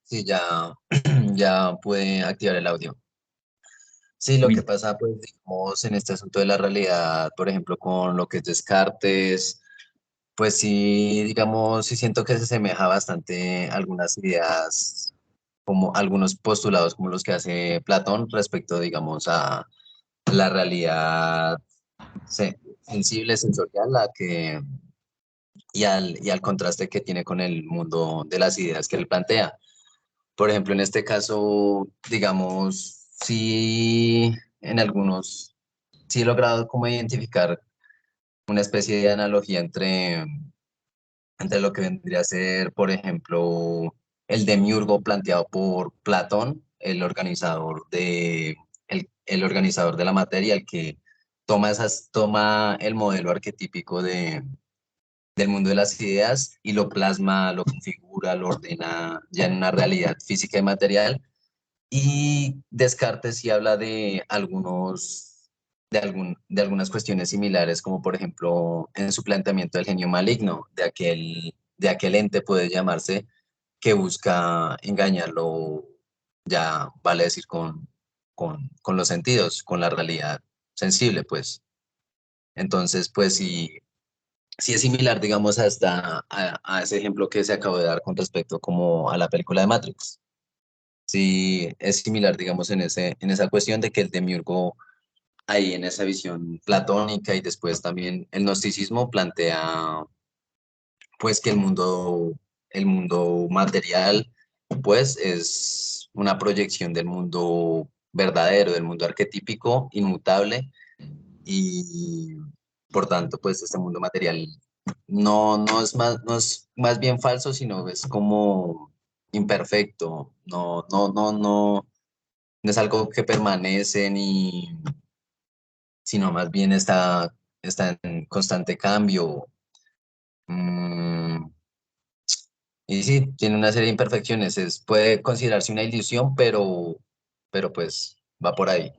Sí, ya, ya pude activar el audio. Sí, lo que Will, pasa, pues, digamos, en este asunto de la realidad, por ejemplo, con lo que es Descartes, pues sí, digamos, sí siento que se asemeja bastante a algunas ideas, como algunos postulados como los que hace Platón respecto, digamos, a la realidad sensible, sensorial, y al contraste que tiene con el mundo de las ideas que él plantea. Por ejemplo, en este caso, digamos, sí, en algunos, sí he logrado como identificar una especie de analogía entre lo que vendría a ser, por ejemplo, el demiurgo planteado por Platón, el organizador de la materia, el que toma el modelo arquetípico del mundo de las ideas y lo plasma, lo configura, lo ordena ya en una realidad física y material. Y Descartes sí habla de algunas cuestiones similares, como por ejemplo en su planteamiento del genio maligno, de aquel ente puede llamarse, que busca engañarlo, ya vale decir con los sentidos, con la realidad sensible, pues. Entonces, pues sí es similar, digamos, a ese ejemplo que se acabó de dar con respecto como a la película de Matrix. Sí, es similar, digamos, en esa cuestión de que el demiurgo, ahí en esa visión platónica y después también el gnosticismo plantea, pues, que el mundo material, pues, es una proyección del mundo verdadero, del mundo arquetípico, inmutable, y por tanto, pues, este mundo material no es más bien falso, sino es como imperfecto, no es algo que permanece sino más bien está en constante cambio. Mm, y sí, tiene una serie de imperfecciones. Puede considerarse una ilusión, pero pues va por ahí.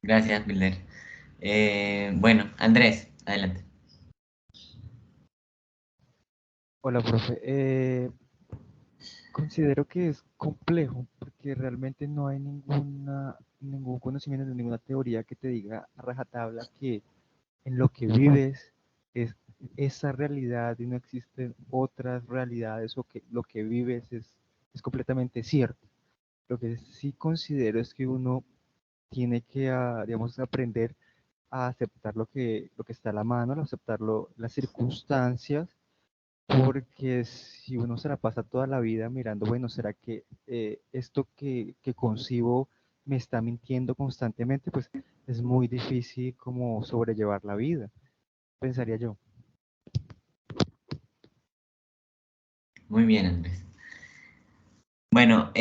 gracias, Wilder. Bueno, Andrés, adelante. Hola, profe. Considero que es complejo porque realmente no hay ningún conocimiento, ninguna teoría que te diga a rajatabla que en lo que vives es esa realidad y no existen otras realidades o que lo que vives es completamente cierto. Lo que sí considero es que uno tiene que, digamos, aprender a aceptar lo que está a la mano, a aceptar las circunstancias, porque si uno se la pasa toda la vida mirando, bueno, ¿será que esto que concibo me está mintiendo constantemente? Pues es muy difícil como sobrellevar la vida, pensaría yo. Muy bien, Andrés. Bueno,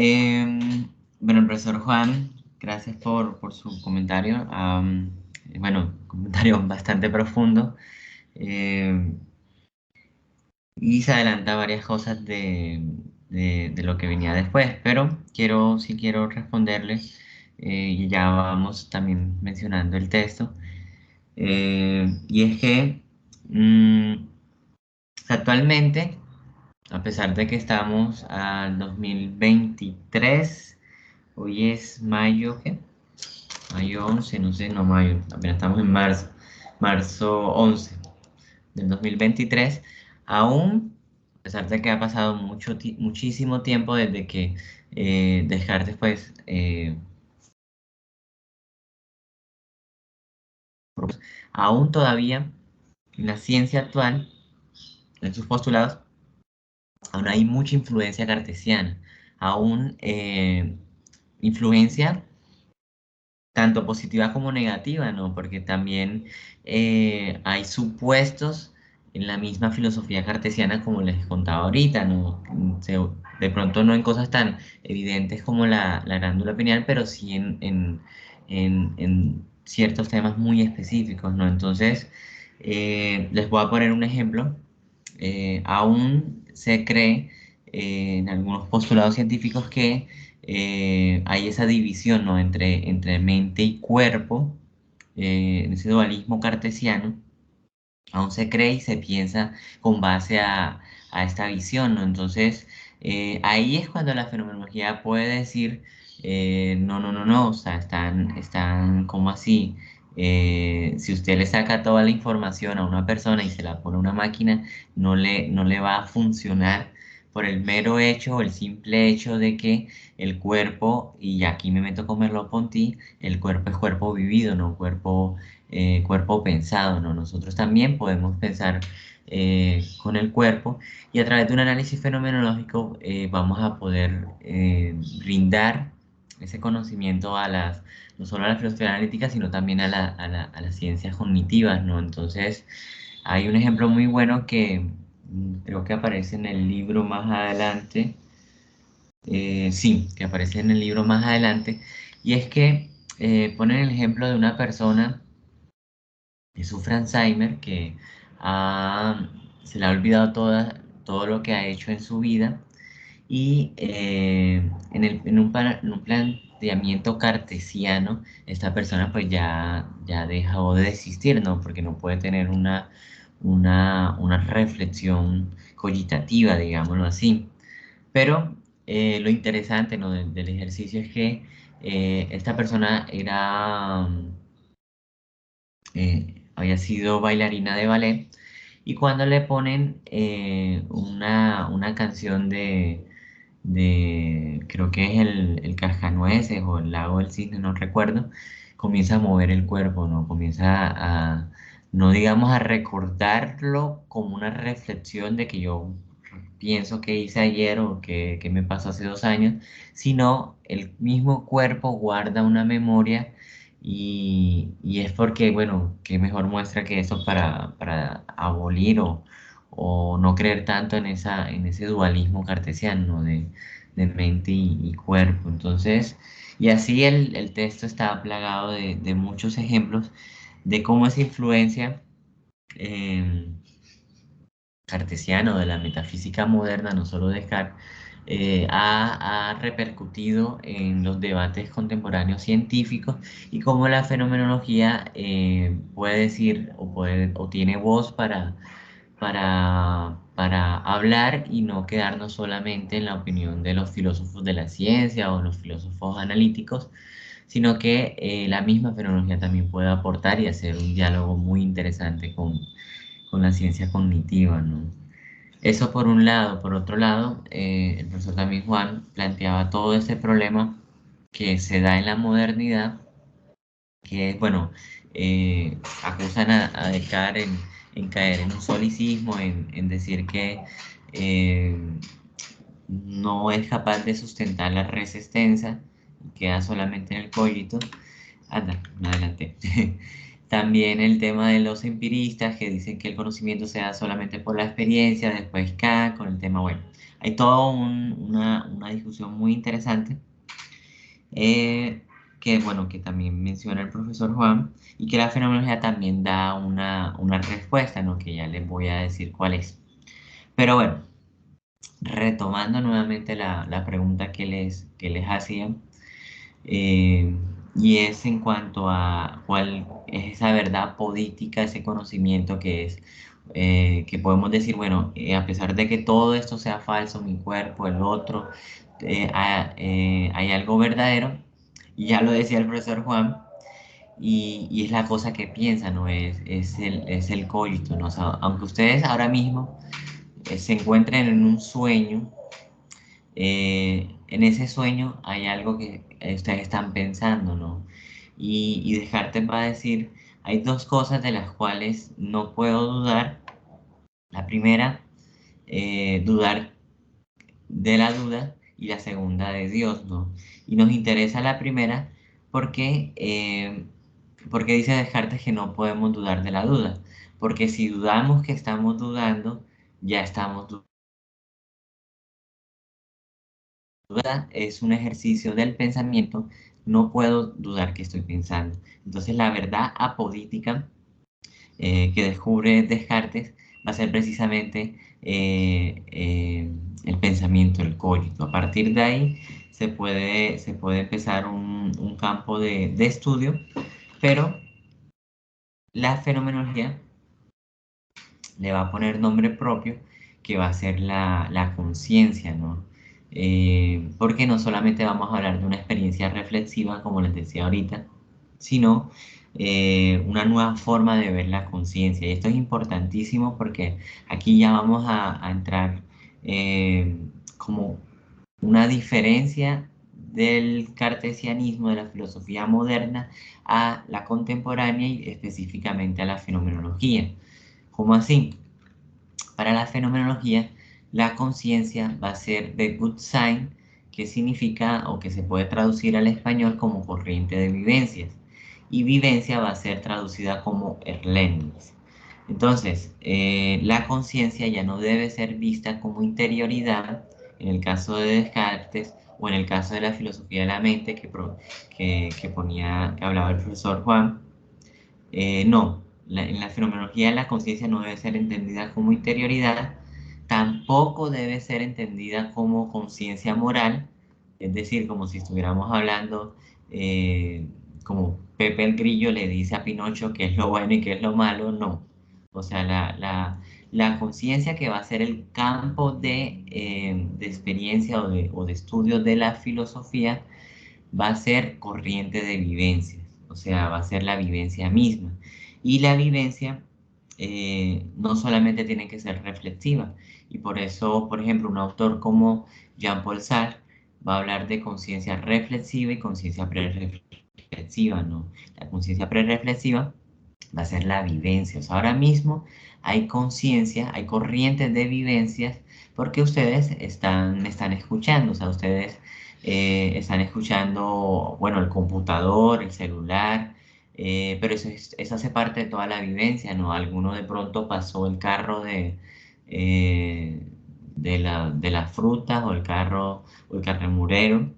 bueno, profesor Juan, gracias por su comentario. Bueno, comentario bastante profundo. Y se adelanta varias cosas de lo que venía después, pero sí quiero responderle, y ya vamos también mencionando el texto, y es que actualmente, a pesar de que estamos al 2023, hoy es mayo, ¿qué? Mayo 11, no sé, no mayo, apenas estamos en marzo 11 del 2023, aún, a pesar de que ha pasado muchísimo tiempo desde que Descartes, pues, aún todavía en la ciencia actual, en sus postulados, aún hay mucha influencia cartesiana, aún influencia tanto positiva como negativa, ¿no? Porque también hay supuestos en la misma filosofía cartesiana como les contaba ahorita, ¿no? De pronto no en cosas tan evidentes como la glándula pineal, pero sí en ciertos temas muy específicos, ¿no? Entonces, les voy a poner un ejemplo. Aún se cree en algunos postulados científicos que hay esa división, ¿no? entre mente y cuerpo, en ese dualismo cartesiano, aún se cree y se piensa con base a esta visión, ¿no? Entonces, ahí es cuando la fenomenología puede decir, no, o sea, están como así. Si usted le saca toda la información a una persona y se la pone a una máquina, no le va a funcionar por el mero hecho o el simple hecho de que el cuerpo, y aquí me meto con Merleau-Ponty, el cuerpo es cuerpo vivido, no cuerpo pensado, ¿no? Nosotros también podemos pensar con el cuerpo, y a través de un análisis fenomenológico vamos a poder brindar ese conocimiento no solo a la filosofía analítica, sino también a las ciencias cognitivas, ¿no? Entonces, hay un ejemplo muy bueno que creo que aparece en el libro más adelante. Sí, que aparece en el libro más adelante, y es que ponen el ejemplo de una persona que sufre Alzheimer, que se le ha olvidado todo lo que ha hecho en su vida, y en un planteamiento cartesiano, esta persona pues ya dejó de existir, ¿no? Porque no puede tener una reflexión cogitativa, digámoslo así. Pero lo interesante, ¿no? del ejercicio es que esta persona había sido bailarina de ballet, y cuando le ponen una canción creo que es el Cascanueces o el Lago del Cisne, no recuerdo, comienza a mover el cuerpo, ¿no? Comienza no digamos a recordarlo como una reflexión de que yo pienso que hice ayer o que me pasó hace 2 años, sino el mismo cuerpo guarda una memoria, y es porque, bueno, qué mejor muestra que eso para abolir o no creer tanto en ese dualismo cartesiano, ¿no? de mente y cuerpo. Entonces, y así el texto está plagado de muchos ejemplos de cómo esa influencia eh, cartesiana o de la metafísica moderna, no solo Descartes, ha repercutido en los debates contemporáneos científicos, y cómo la fenomenología puede decir o tiene voz para hablar y no quedarnos solamente en la opinión de los filósofos de la ciencia o los filósofos analíticos, sino que la misma fenomenología también puede aportar y hacer un diálogo muy interesante con la ciencia cognitiva, ¿no? Eso por un lado. Por otro lado, el profesor también Juan planteaba todo ese problema que se da en la modernidad, que es, bueno, acusan a Descartes en caer en un solicismo, en decir que eh, no es capaz de sustentar la res extensa, queda solamente en el cogito. Anda, me adelanté. También el tema de los empiristas que dicen que el conocimiento se da solamente por la experiencia, después Kant con el tema, bueno, hay toda una discusión muy interesante, que bueno, que también menciona el profesor Juan, y que la fenomenología también da una respuesta, ¿no? Que ya les voy a decir cuál es. Pero bueno, retomando nuevamente la pregunta que les hacía, y es en cuanto a cuál es esa verdad política, ese conocimiento que es, que podemos decir, bueno, a pesar de que todo esto sea falso, mi cuerpo, el otro, hay algo verdadero, y ya lo decía el profesor Juan, y es la cosa que piensa, ¿no? Es el cogito, ¿no? O sea, aunque ustedes ahora mismo se encuentren en un sueño, en ese sueño hay algo que ustedes están pensando, ¿no? Y Descartes va a decir, hay dos cosas de las cuales no puedo dudar. La primera, dudar de la duda, y la segunda de Dios, ¿no? Y nos interesa la primera porque, porque dice Descartes que no podemos dudar de la duda, porque si dudamos que estamos dudando, ya estamos dudando. Duda es un ejercicio del pensamiento, no puedo dudar que estoy pensando. Entonces la verdad apodítica que descubre Descartes va a ser precisamente el pensamiento, el cogito. A partir de ahí se puede empezar un campo de estudio, pero la fenomenología le va a poner nombre propio, que va a ser la conciencia, ¿no? Porque no solamente vamos a hablar de una experiencia reflexiva, como les decía ahorita, sino una nueva forma de ver la conciencia. Y esto es importantísimo porque aquí ya vamos a entrar como una diferencia del cartesianismo, de la filosofía moderna, a la contemporánea y específicamente a la fenomenología. ¿Cómo así? Para la fenomenología, la conciencia va a ser the good sign, que significa o que se puede traducir al español como corriente de vivencias. Y vivencia va a ser traducida como erlebnis. Entonces, la conciencia ya no debe ser vista como interioridad, en el caso de Descartes, o en el caso de la filosofía de la mente que hablaba el profesor Juan. No, en la fenomenología la conciencia no debe ser entendida como interioridad, tampoco debe ser entendida como conciencia moral, es decir, como si estuviéramos hablando, como Pepe el Grillo le dice a Pinocho qué es lo bueno y qué es lo malo, no. O sea, la conciencia, que va a ser el campo de experiencia o de estudio de la filosofía, va a ser corriente de vivencias, o sea, va a ser la vivencia misma. Y la vivencia no solamente tiene que ser reflexiva, y por eso, por ejemplo, un autor como Jean-Paul Sartre va a hablar de conciencia reflexiva y conciencia prereflexiva, ¿no? La conciencia prereflexiva va a ser la vivencia. O sea, ahora mismo hay conciencia, hay corrientes de vivencias, porque ustedes me están escuchando, o sea, ustedes están escuchando, bueno, el computador, el celular, pero eso hace parte de toda la vivencia, ¿no? Alguno de pronto pasó el carro eh, de las frutas, o el carremurero.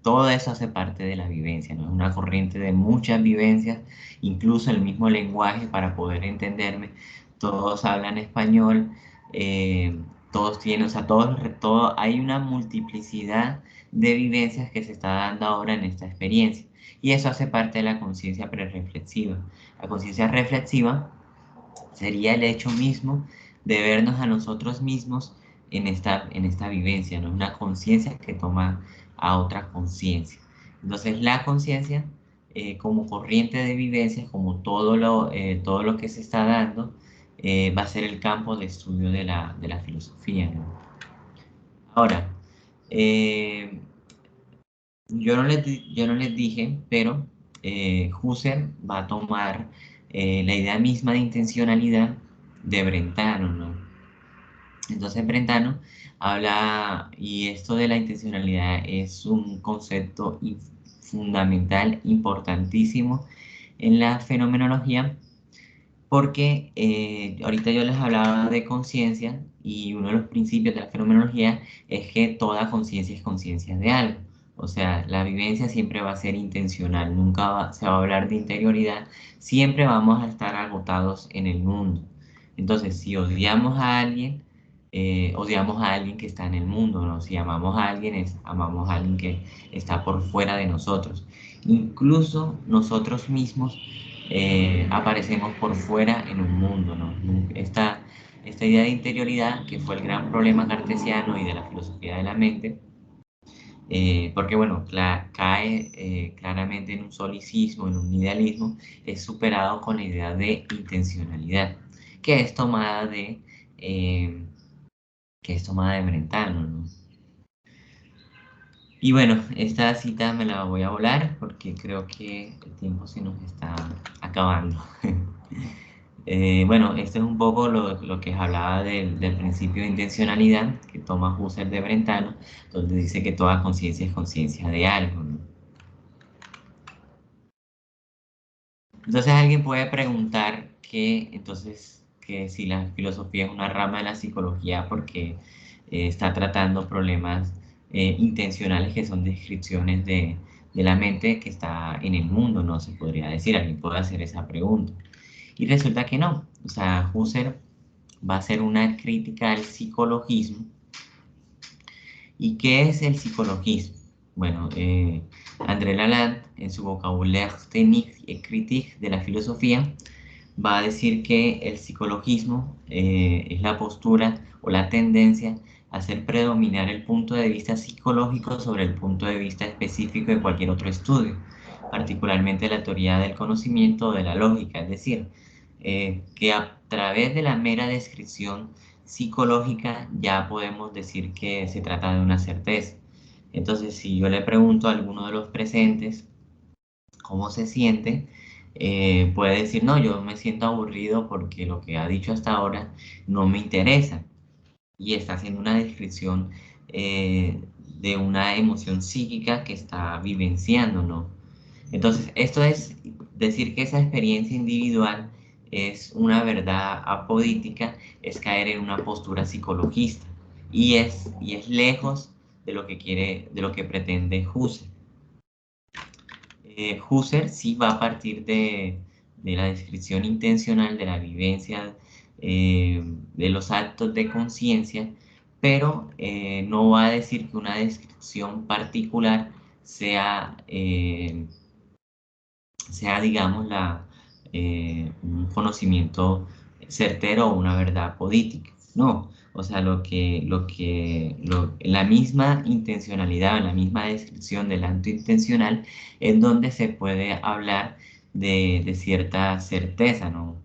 Todo eso hace parte de la vivencia, ¿no? Es una corriente de muchas vivencias, incluso el mismo lenguaje para poder entenderme. Todos hablan español, todos tienen, o sea, hay una multiplicidad de vivencias que se está dando ahora en esta experiencia. Y eso hace parte de la conciencia prereflexiva. La conciencia reflexiva sería el hecho mismo de vernos a nosotros mismos en esta vivencia, ¿no? Una conciencia que toma a otra conciencia. Entonces la conciencia, como corriente de vivencias, como todo lo que se está dando, va a ser el campo de estudio de la filosofía, ¿no? Ahora, eh, yo no les dije, pero Husserl va a tomar la idea misma de intencionalidad de Brentano, ¿no? Entonces Brentano habla, y esto de la intencionalidad es un concepto fundamental, importantísimo en la fenomenología, porque ahorita yo les hablaba de conciencia, y uno de los principios de la fenomenología es que toda conciencia es conciencia de algo. O sea, la vivencia siempre va a ser intencional, se va a hablar de interioridad, siempre vamos a estar agotados en el mundo. Entonces, si odiamos a alguien, odiamos a alguien que está en el mundo, ¿no? Si amamos a alguien, amamos a alguien que está por fuera de nosotros. Incluso nosotros mismos aparecemos por fuera en un mundo, ¿no? Esta idea de interioridad, que fue el gran problema cartesiano y de la filosofía de la mente, porque bueno, cae claramente en un solicismo, en un idealismo, es superado con la idea de intencionalidad, que es tomada de Brentano, ¿no? Y bueno, esta cita me la voy a volar porque creo que el tiempo se nos está acabando. Bueno, esto es un poco lo que hablaba del principio de intencionalidad que toma Husserl de Brentano, donde dice que toda conciencia es conciencia de algo, ¿no? Entonces alguien puede preguntar que si la filosofía es una rama de la psicología porque está tratando problemas intencionales que son descripciones de la mente que está en el mundo, ¿no? Se podría decir, alguien puede hacer esa pregunta. Y resulta que no. O sea, Husserl va a hacer una crítica al psicologismo. ¿Y qué es el psicologismo? Bueno, André Lalande, en su Vocabulaire technique et critique de la filosofía, va a decir que el psicologismo es la postura o la tendencia a hacer predominar el punto de vista psicológico sobre el punto de vista específico de cualquier otro estudio, particularmente la teoría del conocimiento o de la lógica, es decir, que a través de la mera descripción psicológica ya podemos decir que se trata de una certeza. Entonces, si yo le pregunto a alguno de los presentes cómo se siente, puede decir, no, yo me siento aburrido porque lo que ha dicho hasta ahora no me interesa. Y está haciendo una descripción de una emoción psíquica que está vivenciando, ¿no? Entonces, esto es decir que esa experiencia individual es una verdad apodítica, es caer en una postura psicologista y es lejos de lo que pretende Husserl. Husserl sí va a partir de la descripción intencional de la vivencia de los actos de conciencia, pero no va a decir que una descripción particular sea digamos, un conocimiento certero o una verdad política. No, o sea, la misma intencionalidad, la misma descripción del acto intencional es donde se puede hablar de cierta certeza, ¿no?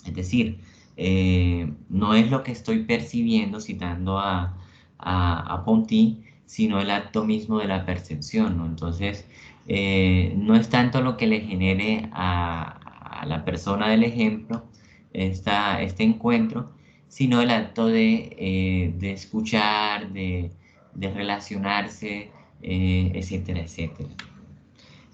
Es decir, no es lo que estoy percibiendo, citando a Ponty, sino el acto mismo de la percepción, ¿no? Entonces, no es tanto lo que le genere a la persona del ejemplo este encuentro, sino el acto de escuchar, de relacionarse, etcétera, etcétera.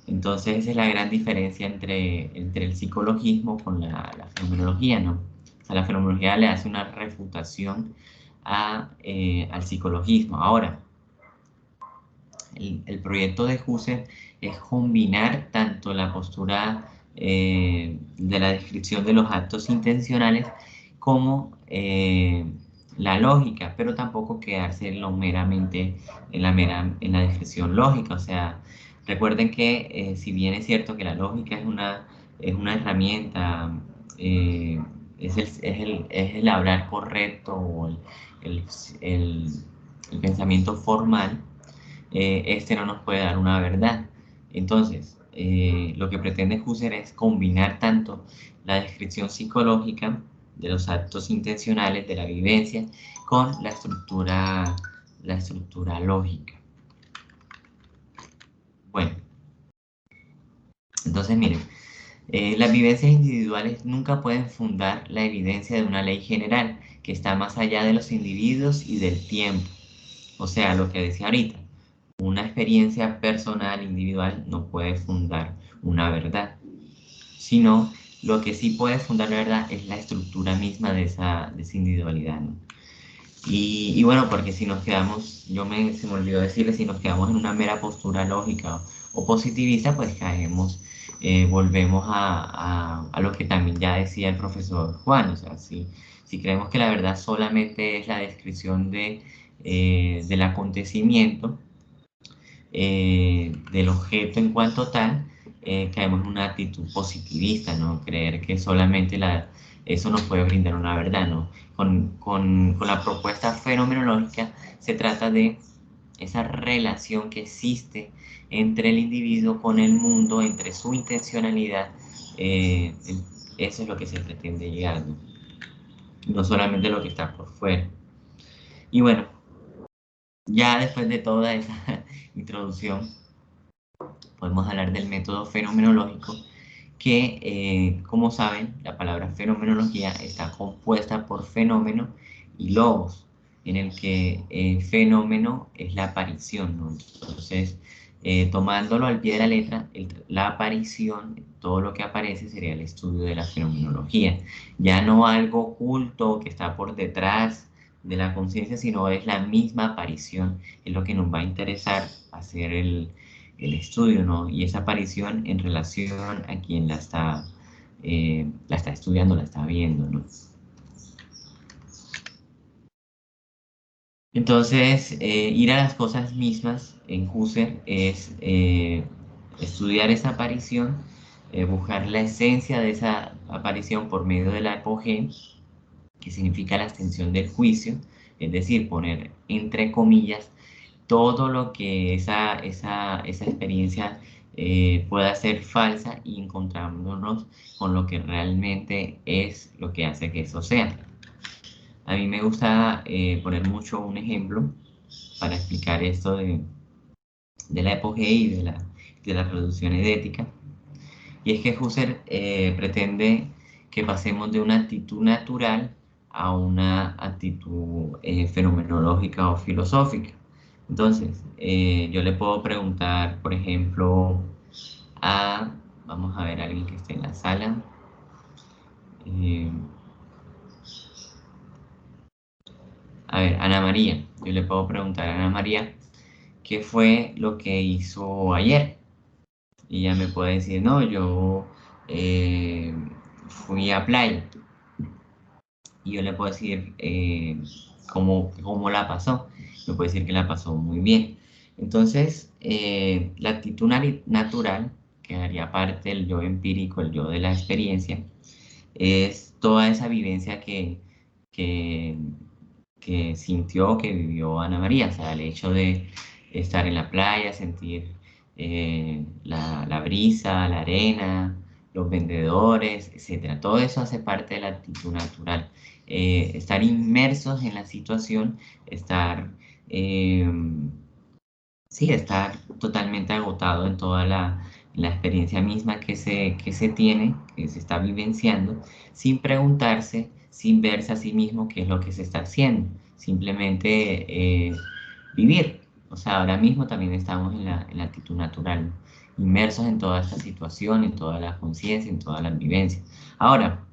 Entonces esa es la gran diferencia entre el psicologismo con la fenomenología, ¿no? O sea, la fenomenología le hace una refutación al psicologismo. Ahora, el proyecto de Husserl es combinar tanto la postura de la descripción de los actos intencionales como la lógica, pero tampoco quedarse meramente en la descripción lógica. O sea, recuerden que si bien es cierto que la lógica es una herramienta, es el hablar correcto o el pensamiento formal, este no nos puede dar una verdad. Entonces, lo que pretende Husserl es combinar tanto la descripción psicológica de los actos intencionales, de la vivencia, con la estructura lógica. Bueno, entonces miren, las vivencias individuales nunca pueden fundar la evidencia de una ley general que está más allá de los individuos y del tiempo. O sea, lo que decía ahorita, una experiencia personal, individual, no puede fundar una verdad, sino lo que sí puede fundar la verdad es la estructura misma de esa individualidad, ¿no? Y bueno, porque si nos quedamos, se me olvidó decirles, si nos quedamos en una mera postura lógica o positivista, pues caemos volvemos a lo que también ya decía el profesor Juan. O sea, si creemos que la verdad solamente es la descripción del acontecimiento, del objeto en cuanto tal, caemos en una actitud positivista, ¿no? Creer que solamente eso nos puede brindar una verdad, ¿no? Con la propuesta fenomenológica se trata de esa relación que existe entre el individuo con el mundo, entre su intencionalidad. Eso es lo que se pretende llegar, ¿no? No solamente lo que está por fuera. Y bueno, ya después de toda esa introducción, podemos hablar del método fenomenológico, que, como saben, la palabra fenomenología está compuesta por fenómeno y logos, en el que fenómeno es la aparición, ¿no? Entonces, tomándolo al pie de la letra, la aparición, todo lo que aparece sería el estudio de la fenomenología. Ya no algo oculto que está por detrás de la conciencia, sino es la misma aparición, es lo que nos va a interesar hacer el estudio, ¿no? Y esa aparición en relación a quien la está estudiando, la está viendo, ¿no? Entonces, ir a las cosas mismas en Husserl es estudiar esa aparición, buscar la esencia de esa aparición por medio de la apogee, que significa la extensión del juicio, es decir, poner entre comillas todo lo que esa experiencia pueda ser falsa, y encontrándonos con lo que realmente es lo que hace que eso sea. A mí me gusta poner mucho un ejemplo para explicar esto de la apogee y de las reducciones de ética, y es que Husserl pretende que pasemos de una actitud natural a una actitud fenomenológica o filosófica. Entonces, yo le puedo preguntar, por ejemplo, vamos a ver a alguien que esté en la sala. A ver, Ana María. Yo le puedo preguntar a Ana María qué fue lo que hizo ayer. Y ella me puede decir, no, yo fui a playa. Y yo le puedo decir cómo la pasó. Me puede decir que la pasó muy bien. Entonces, la actitud natural, que haría parte del yo empírico, el yo de la experiencia, es toda esa vivencia que sintió, que vivió Ana María. O sea, el hecho de estar en la playa, sentir la brisa, la arena, los vendedores, etc. Todo eso hace parte de la actitud natural. Estar inmersos en la situación, estar totalmente agotado en toda la experiencia misma que se tiene, que se está vivenciando, sin preguntarse, sin verse a sí mismo qué es lo que se está haciendo, simplemente vivir. O sea, ahora mismo también estamos en la actitud natural, inmersos en toda esta situación, en toda la conciencia, en todas las vivencias. Ahora,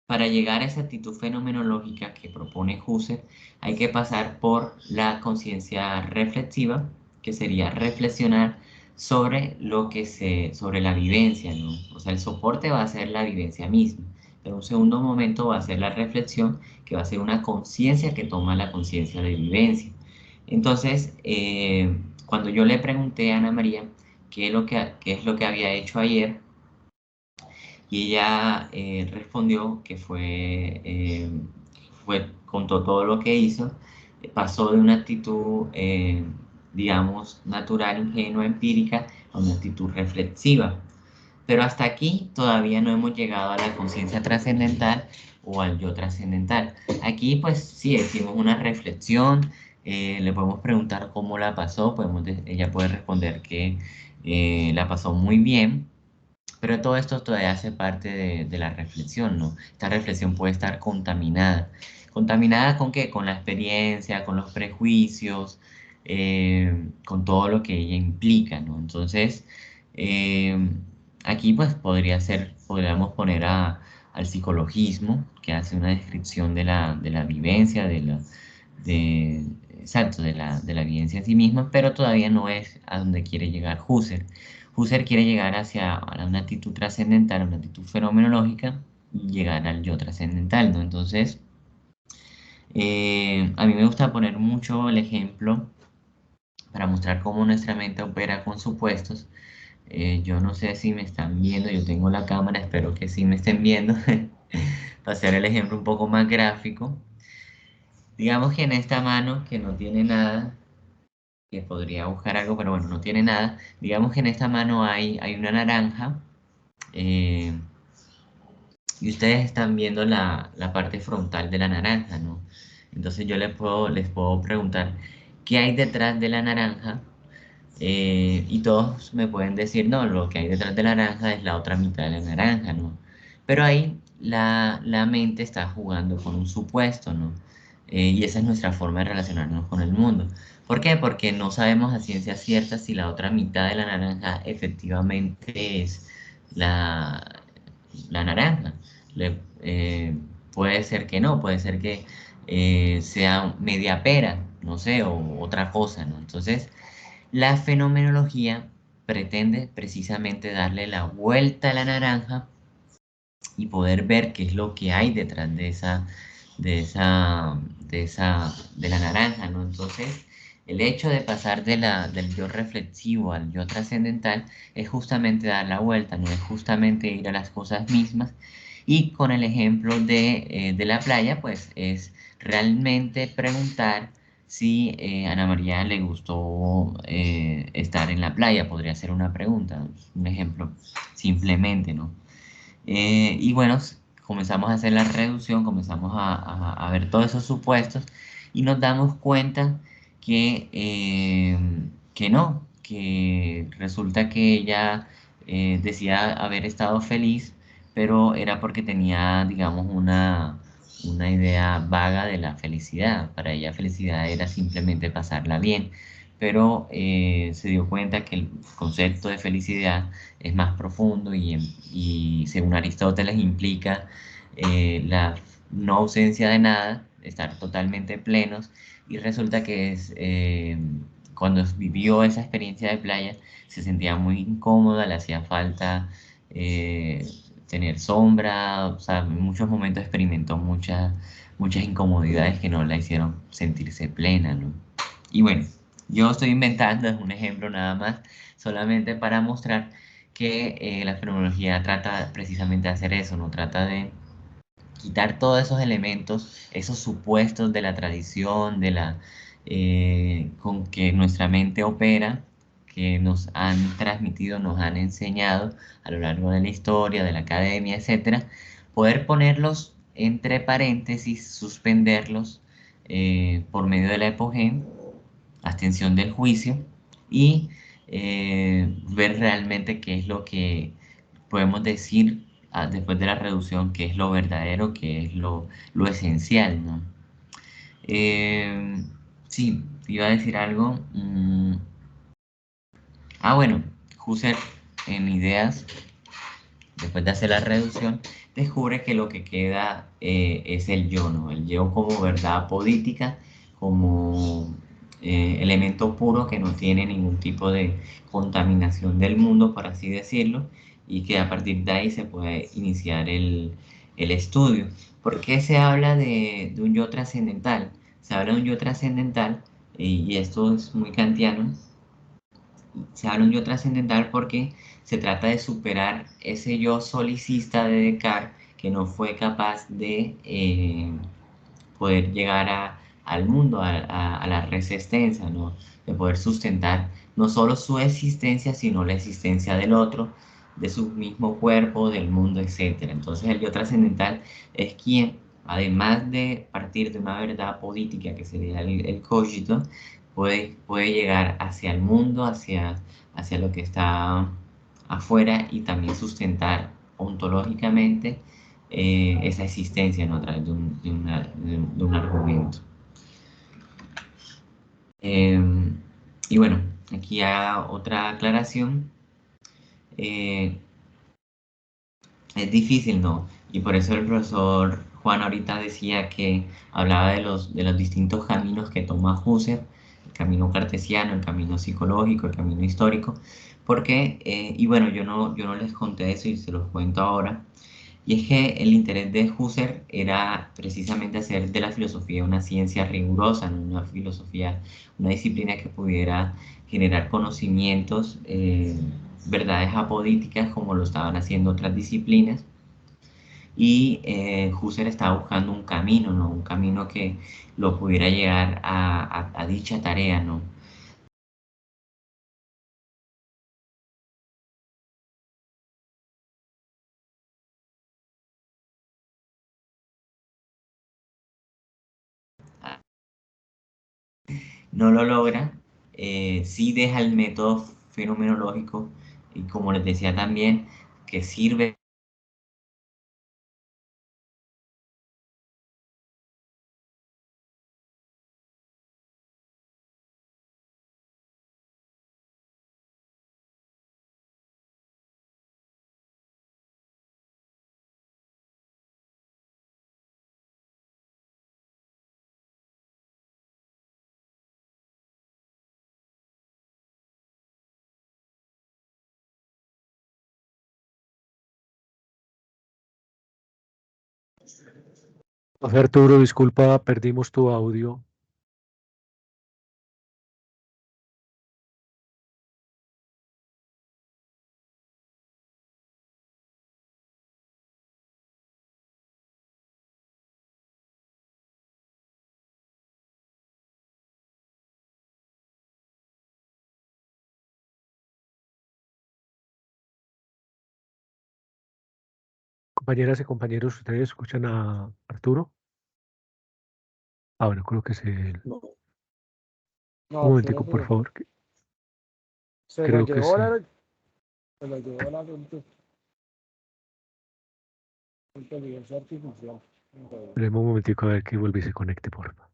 para llegar a esa actitud fenomenológica que propone Husserl, hay que pasar por la conciencia reflexiva, que sería reflexionar sobre sobre la vivencia, ¿no? O sea, el soporte va a ser la vivencia misma, pero un segundo momento va a ser la reflexión, que va a ser una conciencia que toma la conciencia de vivencia. Entonces, cuando yo le pregunté a Ana María qué es lo que había hecho ayer, y ella respondió que contó todo lo que hizo, pasó de una actitud, digamos, natural, ingenua, empírica, a una actitud reflexiva. Pero hasta aquí todavía no hemos llegado a la conciencia trascendental o al yo trascendental. Aquí, pues sí, hicimos una reflexión, le podemos preguntar cómo la pasó, ella puede responder que la pasó muy bien. Pero todo esto todavía hace parte de la reflexión, ¿no? Esta reflexión puede estar contaminada. ¿Contaminada con qué? Con la experiencia, con los prejuicios, con todo lo que ella implica, ¿no? Entonces, aquí pues podríamos poner al psicologismo, que hace una descripción de la vivencia, exacto, de la vivencia en sí misma, pero todavía no es a donde quiere llegar Husserl. Husserl quiere llegar hacia una actitud trascendental, una actitud fenomenológica, y llegar al yo trascendental, ¿no? Entonces, a mí me gusta poner mucho el ejemplo para mostrar cómo nuestra mente opera con supuestos. Yo no sé si me están viendo, yo tengo la cámara, espero que sí me estén viendo, para hacer el ejemplo un poco más gráfico. Digamos que en esta mano, que no tiene nada, que podría buscar algo, pero bueno, no tiene nada. Digamos que en esta mano hay una naranja, y ustedes están viendo la parte frontal de la naranja, ¿no? Entonces yo les puedo preguntar, ¿qué hay detrás de la naranja? Y todos me pueden decir, no, lo que hay detrás de la naranja es la otra mitad de la naranja, ¿no? Pero ahí la mente está jugando con un supuesto, ¿no? Y esa es nuestra forma de relacionarnos con el mundo. ¿Por qué? Porque no sabemos a ciencia cierta si la otra mitad de la naranja efectivamente es la naranja. Puede ser que no, puede ser que sea media pera, no sé, o otra cosa, ¿no? Entonces, la fenomenología pretende precisamente darle la vuelta a la naranja y poder ver qué es lo que hay detrás de la naranja, ¿no? Entonces, el hecho de pasar del yo reflexivo al yo trascendental es justamente dar la vuelta, no es justamente ir a las cosas mismas. Y con el ejemplo de la playa, pues es realmente preguntar si a Ana María le gustó estar en la playa, podría ser una pregunta, un ejemplo, simplemente, ¿no? Y bueno, comenzamos a hacer la reducción, comenzamos a ver todos esos supuestos y nos damos cuenta que no, que resulta que ella decía haber estado feliz, pero era porque tenía, digamos, una idea vaga de la felicidad. Para ella felicidad era simplemente pasarla bien, pero se dio cuenta que el concepto de felicidad es más profundo y según Aristóteles implica la no ausencia de nada, estar totalmente plenos, y resulta que cuando vivió esa experiencia de playa se sentía muy incómoda, le hacía falta eh, tener sombra, o sea, en muchos momentos experimentó muchas incomodidades que no la hicieron sentirse plena, ¿no? Y bueno, yo estoy inventando, es un ejemplo nada más, solamente para mostrar que la fenomenología trata precisamente de hacer eso, no trata de quitar todos esos elementos, esos supuestos de la tradición, con que nuestra mente opera, que nos han transmitido, nos han enseñado a lo largo de la historia, de la academia, etcétera, poder ponerlos entre paréntesis, suspenderlos por medio de la epogé, abstención del juicio, y ver realmente qué es lo que podemos decir después de la reducción, qué es lo verdadero, qué es lo esencial, ¿no? Sí, iba a decir algo. Bueno, Husserl en Ideas, después de hacer la reducción, descubre que lo que queda es el yo, ¿no? El yo como verdad apodítica, como elemento puro que no tiene ningún tipo de contaminación del mundo, por así decirlo, y que a partir de ahí se puede iniciar el estudio. ¿Por qué se habla de un yo trascendental? Se habla de un yo trascendental, y esto es muy kantiano, se habla de un yo trascendental porque se trata de superar ese yo solicista de Descartes que no fue capaz de poder llegar al mundo, a la resistencia, ¿no? De poder sustentar no solo su existencia, sino la existencia del otro, de su mismo cuerpo, del mundo, etc. Entonces el yo trascendental es quien, además de partir de una verdad política que sería el cogito, puede llegar hacia el mundo, hacia lo que está afuera, y también sustentar ontológicamente esa existencia, ¿no? A través de un argumento. Y bueno, aquí hago otra aclaración. Es difícil, ¿no? Y por eso el profesor Juan ahorita decía que hablaba de los distintos caminos que toma Husserl, el camino cartesiano, el camino psicológico, el camino histórico, Porque, y bueno, yo no les conté eso y se los cuento ahora. Y es que el interés de Husserl era precisamente hacer de la filosofía una ciencia rigurosa, ¿no? Una filosofía, una disciplina que pudiera generar conocimientos, verdades apodíticas como lo estaban haciendo otras disciplinas. Y Husserl estaba buscando un camino, ¿no? Un camino que lo pudiera llegar a dicha tarea, ¿no? No lo logra, sí deja el método fenomenológico y como les decía también, que sirve. Arturo, disculpa, perdimos tu audio. Compañeras y compañeros, ¿ustedes escuchan a Arturo? Ah, bueno, creo que es él. No, Un creo momentico, por que favor. se lo Creo que llevó sí. se lo llevó la inteligencia artificial. Esperemos un momentico a ver que vuelve y se conecte, por favor.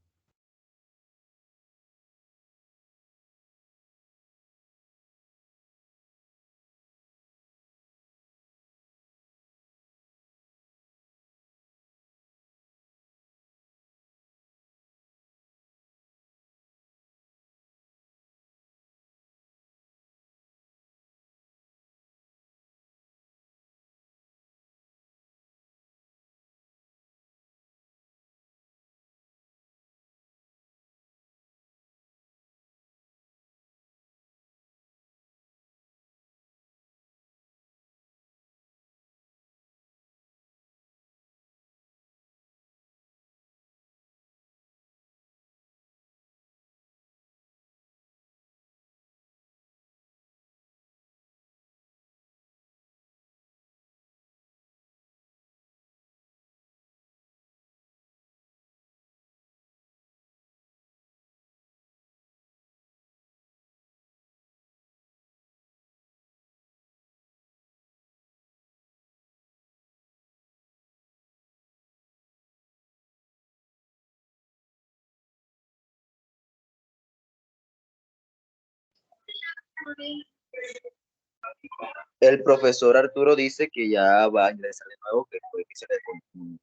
El profesor Arturo dice que ya va a ingresar de nuevo, que fue que se le confundió.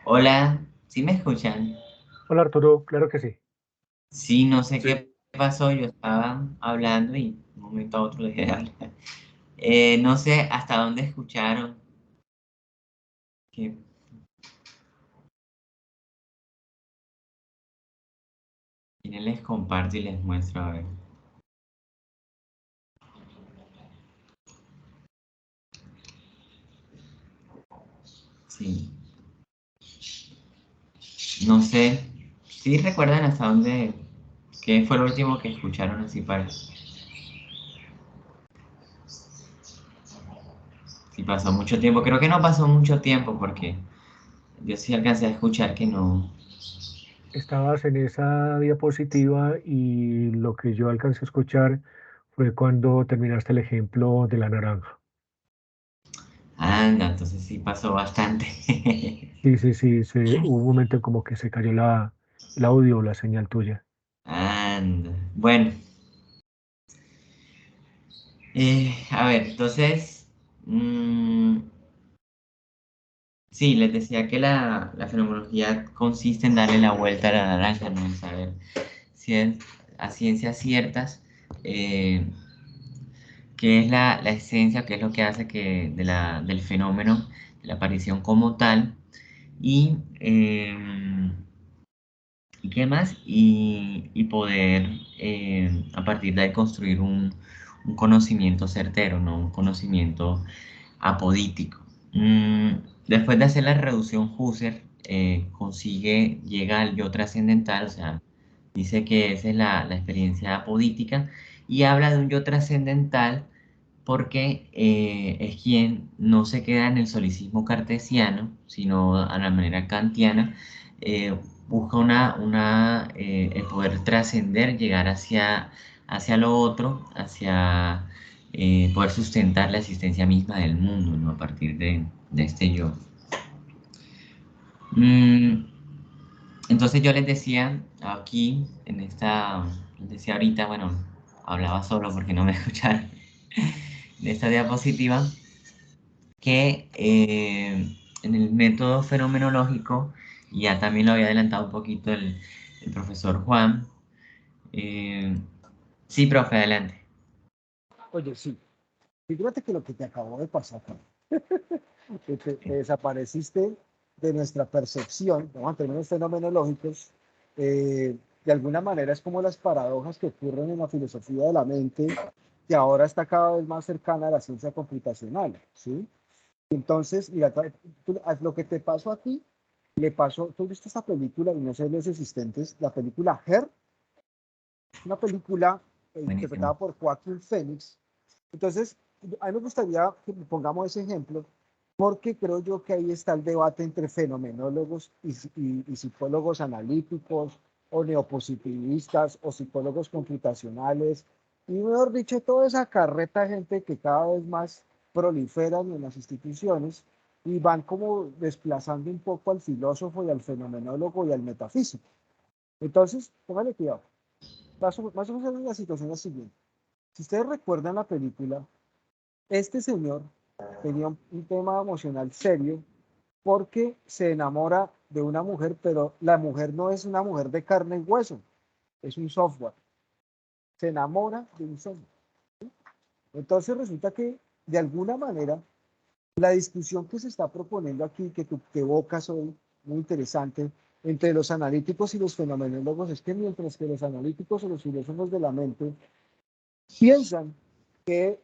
Hola, ¿sí me escuchan? Hola, Arturo, claro que sí. Sí, no sé Sí. qué pasó, yo estaba hablando y de un momento a otro dejé de hablar. No sé hasta dónde escucharon. Que, miren, les comparto y les muestro a ver. Sí, no sé. ¿Sí recuerdan hasta dónde? ¿Qué fue lo último que escucharon así para? Si pasó mucho tiempo, creo que no pasó mucho tiempo porque yo sí alcancé a escuchar que no. Estabas en esa diapositiva y lo que yo alcancé a escuchar fue cuando terminaste el ejemplo de la naranja. Anda, entonces sí pasó bastante. Sí, sí, sí, hubo un momento en como que se cayó el audio o la señal tuya. Anda. Bueno, a ver, entonces, Sí, les decía que la fenomenología consiste en darle la vuelta a la naranja, ¿no? En saber a ciencias ciertas eh, qué es la esencia, qué es lo que hace del fenómeno, de la aparición como tal, y, ¿y qué más? Y poder a partir de ahí construir un conocimiento certero, ¿no? Un conocimiento apodítico. Después de hacer la reducción, Husserl llega al yo trascendental, o sea, dice que esa es la experiencia apodítica y habla de un yo trascendental porque es quien no se queda en el solicismo cartesiano, sino a la manera kantiana, busca el poder trascender, llegar hacia lo otro, hacia poder sustentar la existencia misma del mundo, ¿no? A partir de este yo. Entonces yo les decía aquí, les decía ahorita, bueno, hablaba solo porque no me escucharon, de esta diapositiva, que en el método fenomenológico, y ya también lo había adelantado un poquito el profesor Juan. Sí, profe, adelante. Oye, sí, fíjate que lo que te acabó de pasar, que te desapareciste de nuestra percepción, ¿no? En términos fenomenológicos, de alguna manera es como las paradojas que ocurren en la filosofía de la mente, que ahora está cada vez más cercana a la ciencia computacional, ¿sí? Entonces, mira, lo que te pasó a ti, le pasó, tú viste esta película, y no sé los existentes, la película Her, una película interpretada Buenísimo. por Joaquín Phoenix. Entonces, a mí me gustaría que pongamos ese ejemplo, porque creo yo que ahí está el debate entre fenomenólogos y psicólogos analíticos, o neopositivistas, o psicólogos computacionales, y mejor dicho, toda esa carreta de gente que cada vez más proliferan en las instituciones y van como desplazando un poco al filósofo y al fenomenólogo y al metafísico. Entonces, póngale cuidado. Más o menos la situación es la siguiente. Si ustedes recuerdan la película, este señor tenía un tema emocional serio porque se enamora de una mujer, pero la mujer no es una mujer de carne y hueso, es un software. Se enamora de un software. Entonces resulta que, de alguna manera, la discusión que se está proponiendo aquí, que tú que evocas hoy, muy interesante, entre los analíticos y los fenomenólogos, es que mientras que los analíticos o los filósofos de la mente piensan que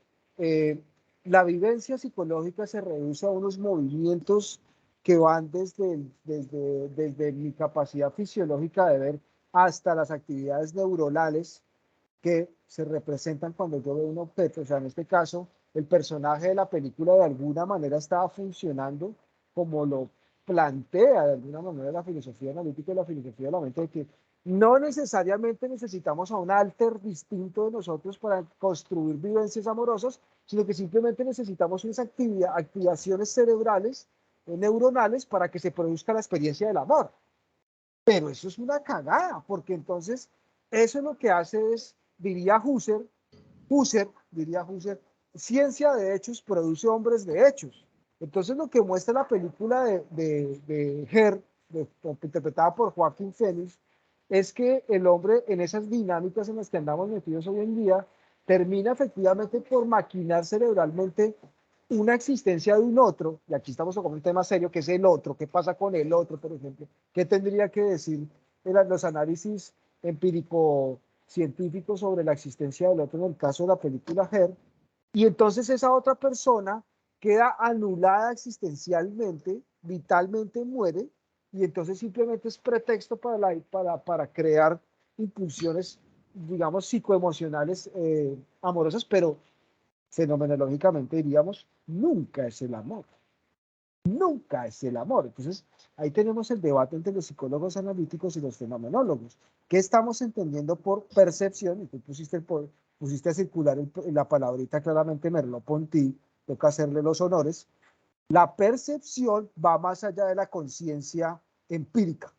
la vivencia psicológica se reduce a unos movimientos que van desde mi capacidad fisiológica de ver hasta las actividades neuronales que se representan cuando yo veo un objeto. O sea, en este caso, el personaje de la película de alguna manera estaba funcionando como lo plantea de alguna manera la filosofía analítica y la filosofía de la mente, de que no necesariamente necesitamos a un alter distinto de nosotros para construir vivencias amorosas, sino que simplemente necesitamos unas activaciones cerebrales, neuronales, para que se produzca la experiencia del amor. Pero eso es una cagada, porque entonces eso lo que hace es, diría Husserl, diría Husserl, ciencia de hechos produce hombres de hechos. Entonces lo que muestra la película de Her, interpretada por Joaquín Phoenix, es que el hombre en esas dinámicas en las que andamos metidos hoy en día, termina efectivamente por maquinar cerebralmente una existencia de un otro, y aquí estamos con un tema serio que es el otro, qué pasa con el otro, por ejemplo, qué tendría que decir en los análisis empírico-científicos sobre la existencia del otro en el caso de la película Her, y entonces esa otra persona queda anulada existencialmente, vitalmente muere, y entonces simplemente es pretexto para crear impulsiones, digamos, psicoemocionales amorosas, pero fenomenológicamente diríamos, nunca es el amor. Nunca es el amor. Entonces, ahí tenemos el debate entre los psicólogos analíticos y los fenomenólogos. ¿Qué estamos entendiendo por percepción? Y tú pusiste a circular la palabrita claramente Merleau-Ponty, toca hacerle los honores. La percepción va más allá de la conciencia empírica.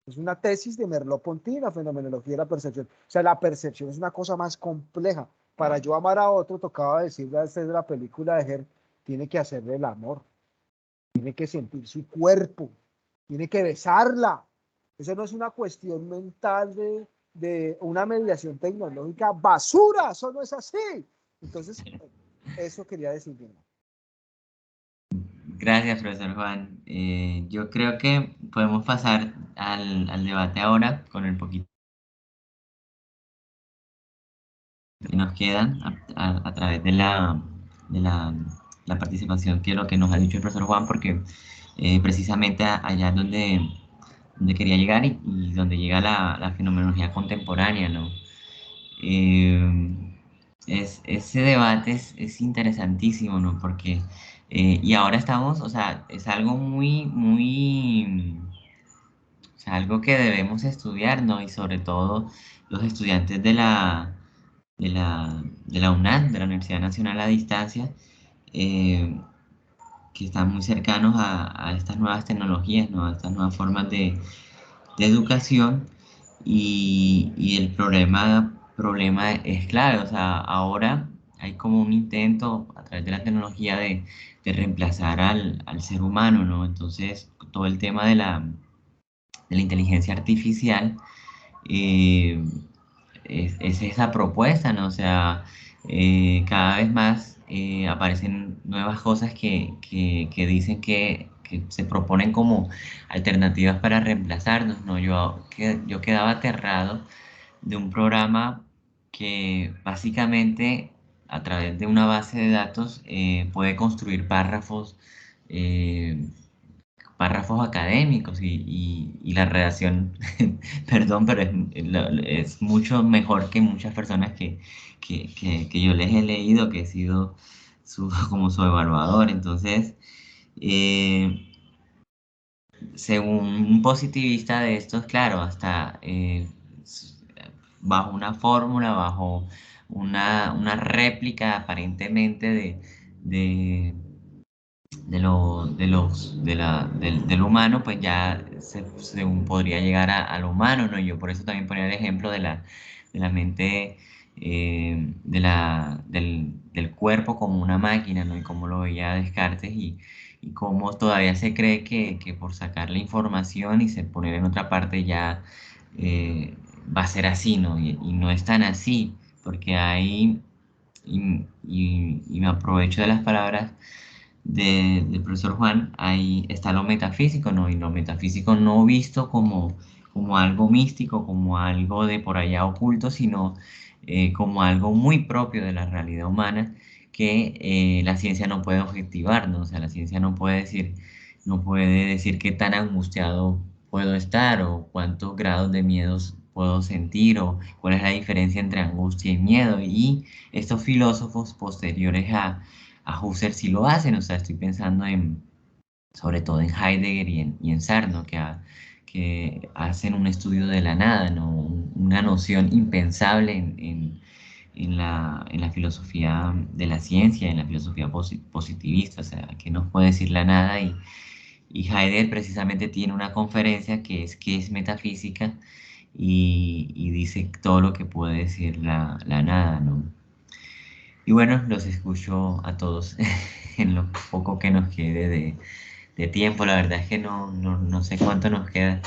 Es una tesis de Merleau-Ponty, la fenomenología de la percepción. O sea, la percepción es una cosa más compleja. Para yo amar a otro, tocaba decirle a usted de la película de Her, tiene que hacerle el amor. tiene que sentir su cuerpo, tiene que besarla. Eso no es una cuestión mental de una mediación tecnológica basura, eso no es así. Entonces, eso quería decir. Gracias, profesor Juan. Yo creo que podemos pasar al debate ahora con el poquito que nos quedan a través de la participación que lo que nos ha dicho el profesor Juan, porque precisamente allá es donde quería llegar y donde llega la fenomenología contemporánea, ¿no? Ese debate es interesantísimo, ¿no? Porque, y ahora estamos, o sea, es algo o sea, algo que debemos estudiar, ¿no? Y sobre todo los estudiantes de la UNAD, de la Universidad Nacional a Distancia, eh, que están muy cercanos a estas nuevas tecnologías, ¿no? A estas nuevas formas de educación y el problema es clave, o sea, ahora hay como un intento a través de la tecnología de reemplazar al ser humano, ¿no? Entonces, todo el tema de la inteligencia artificial eh, es esa propuesta, ¿no? O sea, cada vez más aparecen nuevas cosas que dicen que se proponen como alternativas para reemplazarnos, ¿no? Yo quedaba aterrado de un programa que básicamente a través de una base de datos puede construir eh, párrafos académicos y la redacción, perdón, pero es mucho mejor que muchas personas que yo les he leído, que he sido como su evaluador. Entonces, eh, según un positivista de estos, claro, hasta bajo una fórmula, bajo una réplica aparentemente de, del humano, pues ya podría llegar a lo humano, ¿no? Yo por eso también ponía el ejemplo de la mente, del cuerpo como una máquina, ¿no? Y cómo lo veía Descartes y cómo todavía se cree que por sacar la información y se poner en otra parte ya va a ser así, ¿no? Y no es tan así, porque hay, y me aprovecho de las palabras del profesor Juan, ahí está lo metafísico, ¿no? Y lo metafísico no visto como algo místico, como algo de por allá oculto, sino como algo muy propio de la realidad humana que la ciencia no puede objetivar, ¿no? O sea, la ciencia no puede decir qué tan angustiado puedo estar o cuántos grados de miedos puedo sentir o cuál es la diferencia entre angustia y miedo. Y estos filósofos posteriores a Husserl sí lo hacen, o sea, estoy pensando sobre todo en Heidegger y en Sartre, ¿no? Que hacen un estudio de la nada, ¿no? Una noción impensable en la filosofía de la ciencia, en la filosofía positivista, o sea, que nos puede decir la nada y Heidegger precisamente tiene una conferencia que es metafísica y dice todo lo que puede decir la nada, ¿no? Y bueno, los escucho a todos en lo poco que nos quede de tiempo. La verdad es que no sé cuánto nos queda.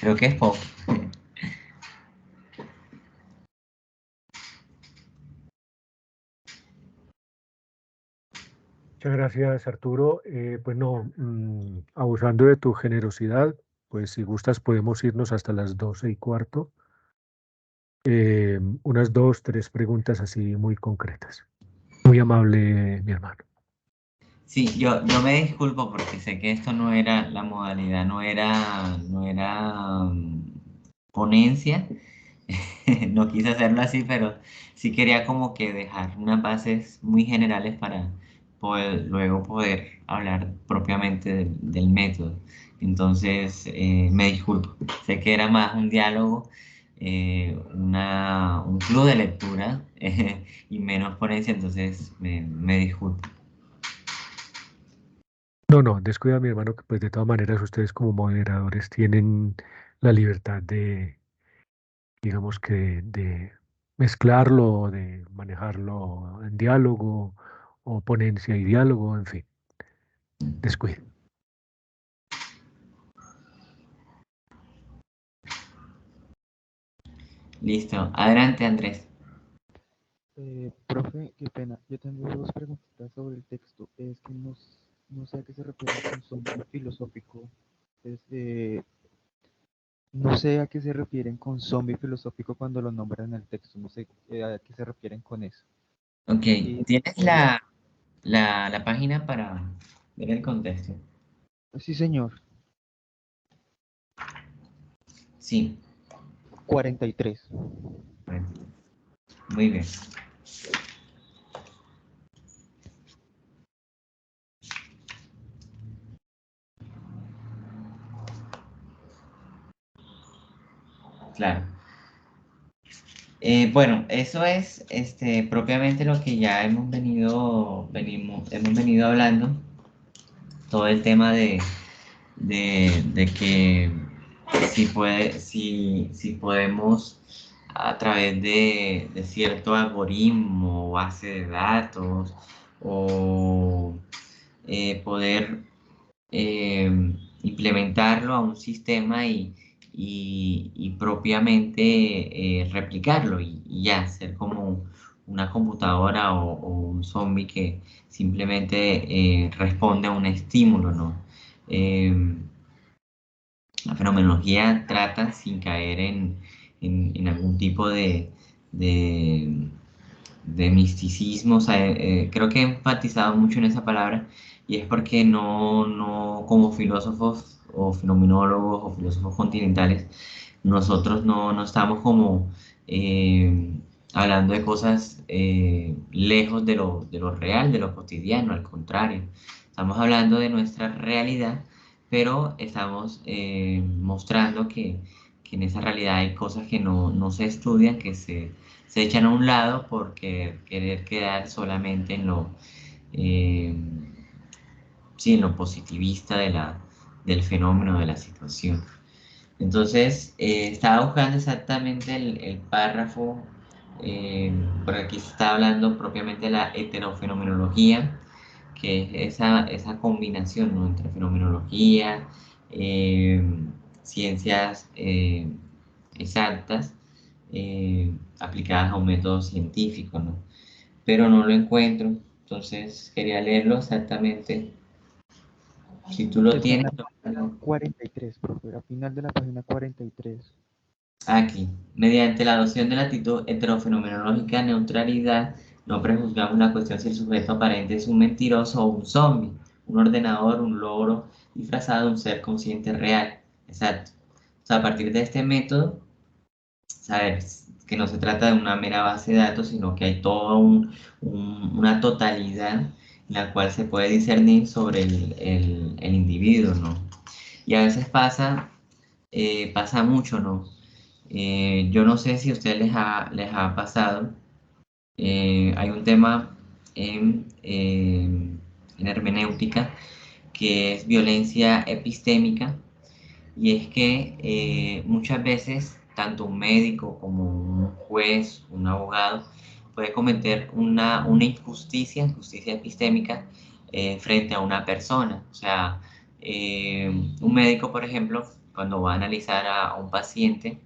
Creo que es poco. Muchas gracias, Arturo. Pues no, abusando de tu generosidad, pues si gustas podemos irnos hasta las 12:15. Unas dos, tres preguntas así muy concretas. Muy amable, mi hermano. Sí, yo me disculpo porque sé que esto no era, la modalidad no era ponencia. No quise hacerlo así, pero sí quería como que dejar unas bases muy generales para luego poder hablar propiamente del método. Entonces, me disculpo. Sé que era más un diálogo, un club de lectura y menos ponencia, entonces me disculpo. No, no, descuida, mi hermano, que pues de todas maneras ustedes como moderadores tienen la libertad de, digamos que de mezclarlo, de manejarlo en diálogo o ponencia y diálogo, en fin, descuide. Listo. Adelante, Andrés. Profe, qué pena. Yo tengo dos preguntitas sobre el texto. Es que no sé a qué se refiere con zombie filosófico. No sé a qué se refieren con zombie filosófico cuando lo nombran en el texto. No sé a qué se refieren con eso. Ok. Y ¿Tienes sería, la página para ver el contexto? sí, señor, Sí. 43. Bueno, muy bien. Claro. Bueno, eso es propiamente lo que ya hemos venido hablando, todo el tema de que si podemos a través de cierto algoritmo o base de datos o poder eh, implementarlo a un sistema y propiamente replicarlo y ya, ser como una computadora o un zombie que simplemente responde a un estímulo, ¿no? La fenomenología trata sin caer en algún tipo de, de misticismo, o sea, creo que he enfatizado mucho en esa palabra y es porque no como filósofos o fenomenólogos o filósofos continentales, nosotros no estamos como eh, hablando de cosas lejos de lo real, de lo cotidiano, al contrario, estamos hablando de nuestra realidad, pero estamos mostrando que en esa realidad hay cosas que no se estudian, que se echan a un lado por querer quedar solamente eh, sí, en lo positivista del fenómeno, de la situación. Entonces, estaba buscando exactamente el párrafo, porque aquí se está hablando propiamente de la heterofenomenología, que es esa combinación, ¿no?, entre fenomenología, eh, ciencias exactas, aplicadas a un método científico, ¿no? Pero no lo encuentro, entonces quería leerlo exactamente. Si tú lo Está en tienes, la página 43, profe, al final de la página 43. aquí. Mediante la adopción de la actitud heterofenomenológica neutralidad, no prejuzgamos la cuestión si el sujeto aparente es un mentiroso o un zombie, un ordenador, un logro disfrazado de un ser consciente real. Exacto. O sea, a partir de este método, saber que no se trata de una mera base de datos, sino que hay toda una totalidad en la cual se puede discernir sobre el individuo, ¿no? Y a veces pasa mucho, ¿no? Yo no sé si a ustedes les ha pasado, hay un tema en hermenéutica que es violencia epistémica, y es que muchas veces tanto un médico como un juez, un abogado, puede cometer una injusticia epistémica frente a una persona. O sea, un médico, por ejemplo, cuando va a analizar a un paciente,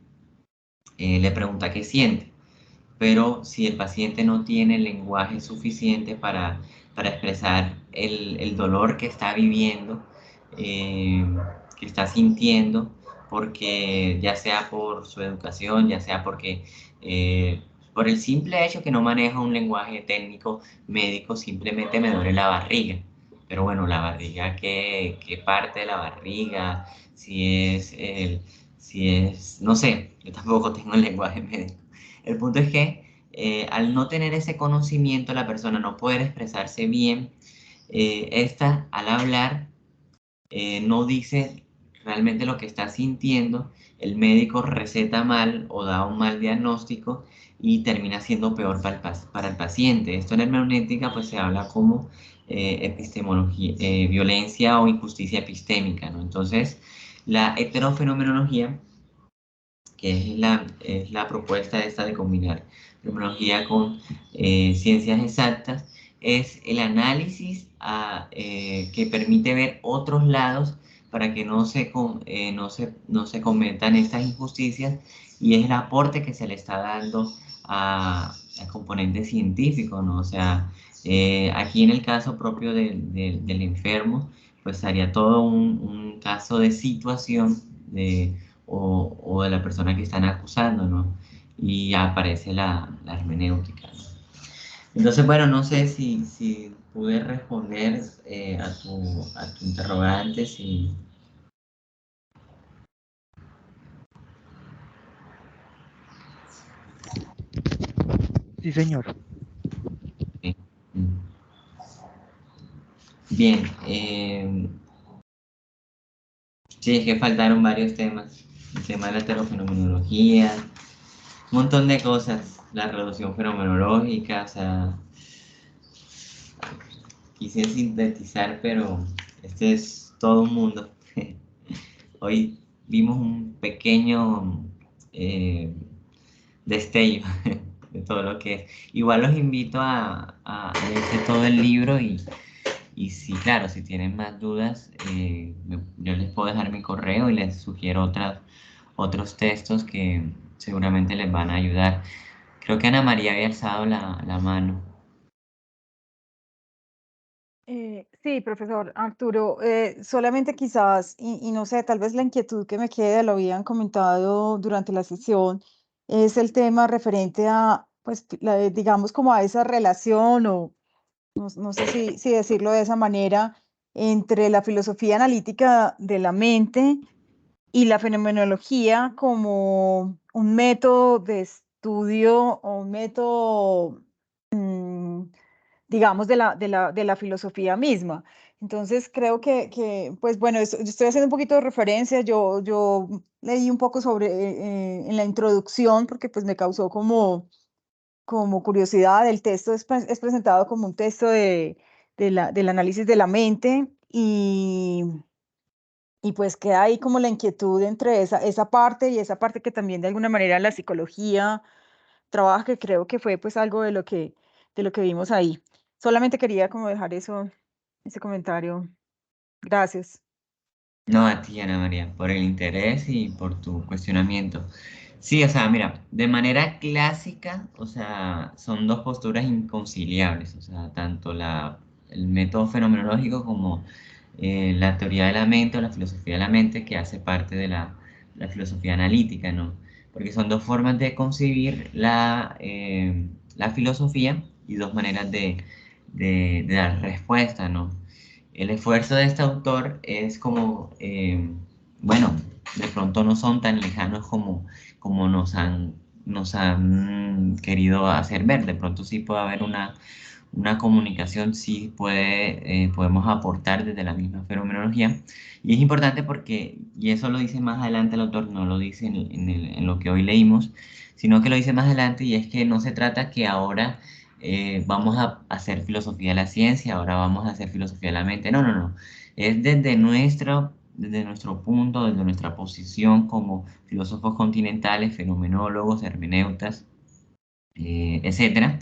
le pregunta qué siente, pero si el paciente no tiene el lenguaje suficiente para expresar el dolor que está viviendo, eh, que está sintiendo, porque ya sea por su educación, ya sea porque por el simple hecho que no maneja un lenguaje técnico médico, simplemente me duele la barriga. Pero bueno, la barriga, ¿qué parte de la barriga? Si es, no sé, yo tampoco tengo el lenguaje médico. El punto es que al no tener ese conocimiento, la persona no poder expresarse bien, esta al hablar no dice realmente lo que está sintiendo, el médico receta mal o da un mal diagnóstico y termina siendo peor para el paciente. Esto en hermenéutica pues se habla como epistemología, violencia o injusticia epistémica, ¿no? Entonces, la heterofenomenología, que es la propuesta esta de combinar fenomenología con ciencias exactas, es el análisis que permite ver otros lados para que no se cometan estas injusticias y es el aporte que se le está dando al componente científico, ¿no? O sea, aquí en el caso propio del enfermo, pues sería todo un caso de situación o de la persona que están acusando, ¿no? Y aparece la hermenéutica, ¿no? Entonces, bueno, no sé si pude responder a tu interrogante, si... Sí, señor. Sí. Bien, sí, es que faltaron varios temas. El tema de la heterofenomenología, un montón de cosas. La reducción fenomenológica, o sea, quise sintetizar, pero este es todo un mundo. Hoy vimos un pequeño destello de todo lo que es. Igual los invito a leerse todo el libro y si, claro, si tienen más dudas, yo les puedo dejar mi correo y les sugiero otros textos que seguramente les van a ayudar. Creo que Ana María había alzado la mano. Sí, profesor Arturo, solamente quizás, y no sé, tal vez la inquietud que me queda, lo habían comentado durante la sesión, es el tema referente a, pues, digamos, como a esa relación, o no sé si decirlo de esa manera, entre la filosofía analítica de la mente y la fenomenología como un método de estudio o un método, digamos, de la filosofía misma. Entonces, creo pues bueno, yo estoy haciendo un poquito de referencia, yo leí un poco sobre, en la introducción, porque pues me causó como curiosidad. El texto es presentado como un texto del análisis de la mente, y pues queda ahí como la inquietud entre esa parte y esa parte que también de alguna manera la psicología trabaja, que creo que fue pues algo de lo que vimos ahí. Solamente quería como dejar ese comentario. Gracias. No, a ti, Ana María, por el interés y por tu cuestionamiento. Sí, o sea, mira, de manera clásica, o sea, son dos posturas inconciliables, o sea, tanto el método fenomenológico como la teoría de la mente o la filosofía de la mente, que hace parte de la filosofía analítica, ¿no? Porque son dos formas de concebir la filosofía y dos maneras de dar respuesta, ¿no? El esfuerzo de este autor es como, bueno, de pronto no son tan lejanos como nos han querido hacer ver. De pronto sí puede haber una comunicación, sí podemos aportar desde la misma fenomenología. Y es importante porque, y eso lo dice más adelante el autor, no lo dice en lo que hoy leímos, sino que lo dice más adelante, y es que no se trata que ahora vamos a hacer filosofía de la ciencia, ahora vamos a hacer filosofía de la mente. No, no, no. Es desde nuestro punto, desde nuestra posición como filósofos continentales, fenomenólogos, hermeneutas, etcétera,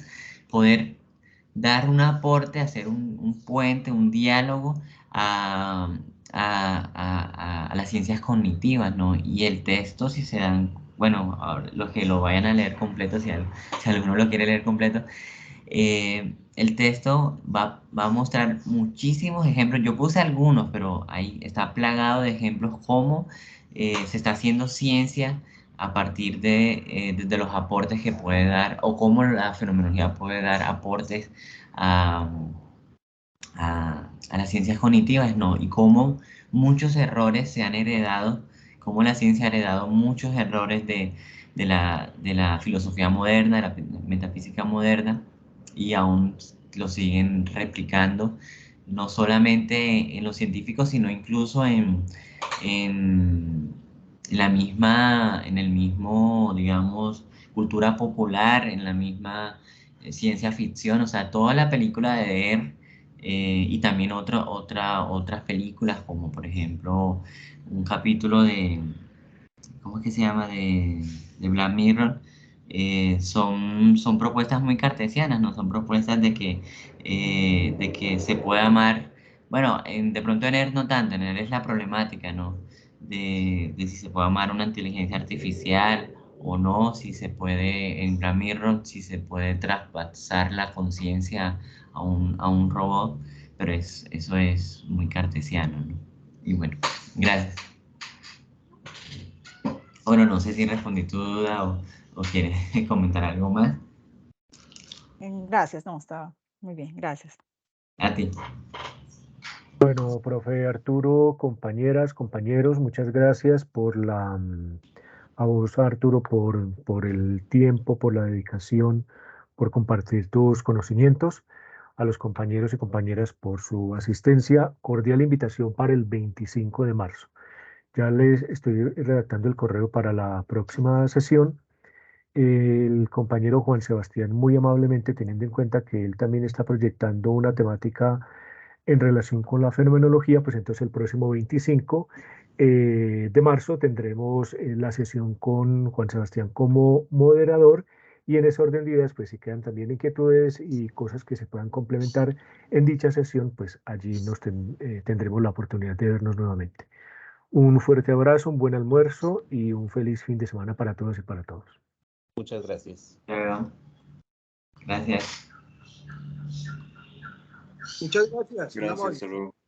poder dar un aporte, hacer un puente, un diálogo a, a las ciencias cognitivas, ¿no? Y el texto, si se dan, bueno, ahora los que lo vayan a leer completo, si alguno lo quiere leer completo, el texto va a mostrar muchísimos ejemplos. Yo puse algunos, pero ahí está plagado de ejemplos cómo se está haciendo ciencia a partir de los aportes que puede dar, o cómo la fenomenología puede dar aportes a, a las ciencias cognitivas, ¿no? Y cómo muchos errores se han heredado, cómo la ciencia ha heredado muchos errores de la filosofía moderna, de la metafísica moderna, y aún lo siguen replicando, no solamente en los científicos, sino incluso en en el mismo, digamos, cultura popular, en la misma ciencia ficción. O sea, toda la película de Air, y también otras películas, como por ejemplo un capítulo ¿cómo es que se llama? De Black Mirror. Son propuestas muy cartesianas, ¿no? Son propuestas de que se puede amar. Bueno, de pronto en Air no tanto, en Air es la problemática, ¿no? De si se puede amar una inteligencia artificial o no, si se puede, en Black Mirror, si se puede traspasar la conciencia a un robot, pero eso es muy cartesiano, ¿no? Y bueno, gracias. Bueno, no sé si respondí tu duda o quieres comentar algo más. Gracias, no, está muy bien, gracias. A ti. Bueno, profe Arturo, compañeras, compañeros, muchas gracias a vos, Arturo, por el tiempo, por la dedicación, por compartir tus conocimientos, a los compañeros y compañeras por su asistencia. Cordial invitación para el 25 de marzo. Ya les estoy redactando el correo para la próxima sesión. El compañero Juan Sebastián, muy amablemente, teniendo en cuenta que él también está proyectando una temática en relación con la fenomenología, pues entonces el próximo 25 de marzo tendremos la sesión con Juan Sebastián como moderador, y en ese orden de ideas, pues si quedan también inquietudes y cosas que se puedan complementar en dicha sesión, pues allí tendremos la oportunidad de vernos nuevamente. Un fuerte abrazo, un buen almuerzo y un feliz fin de semana para todos y para todos. Muchas gracias. Gracias. Muchas gracias. muy Gracias, amable. hasta luego.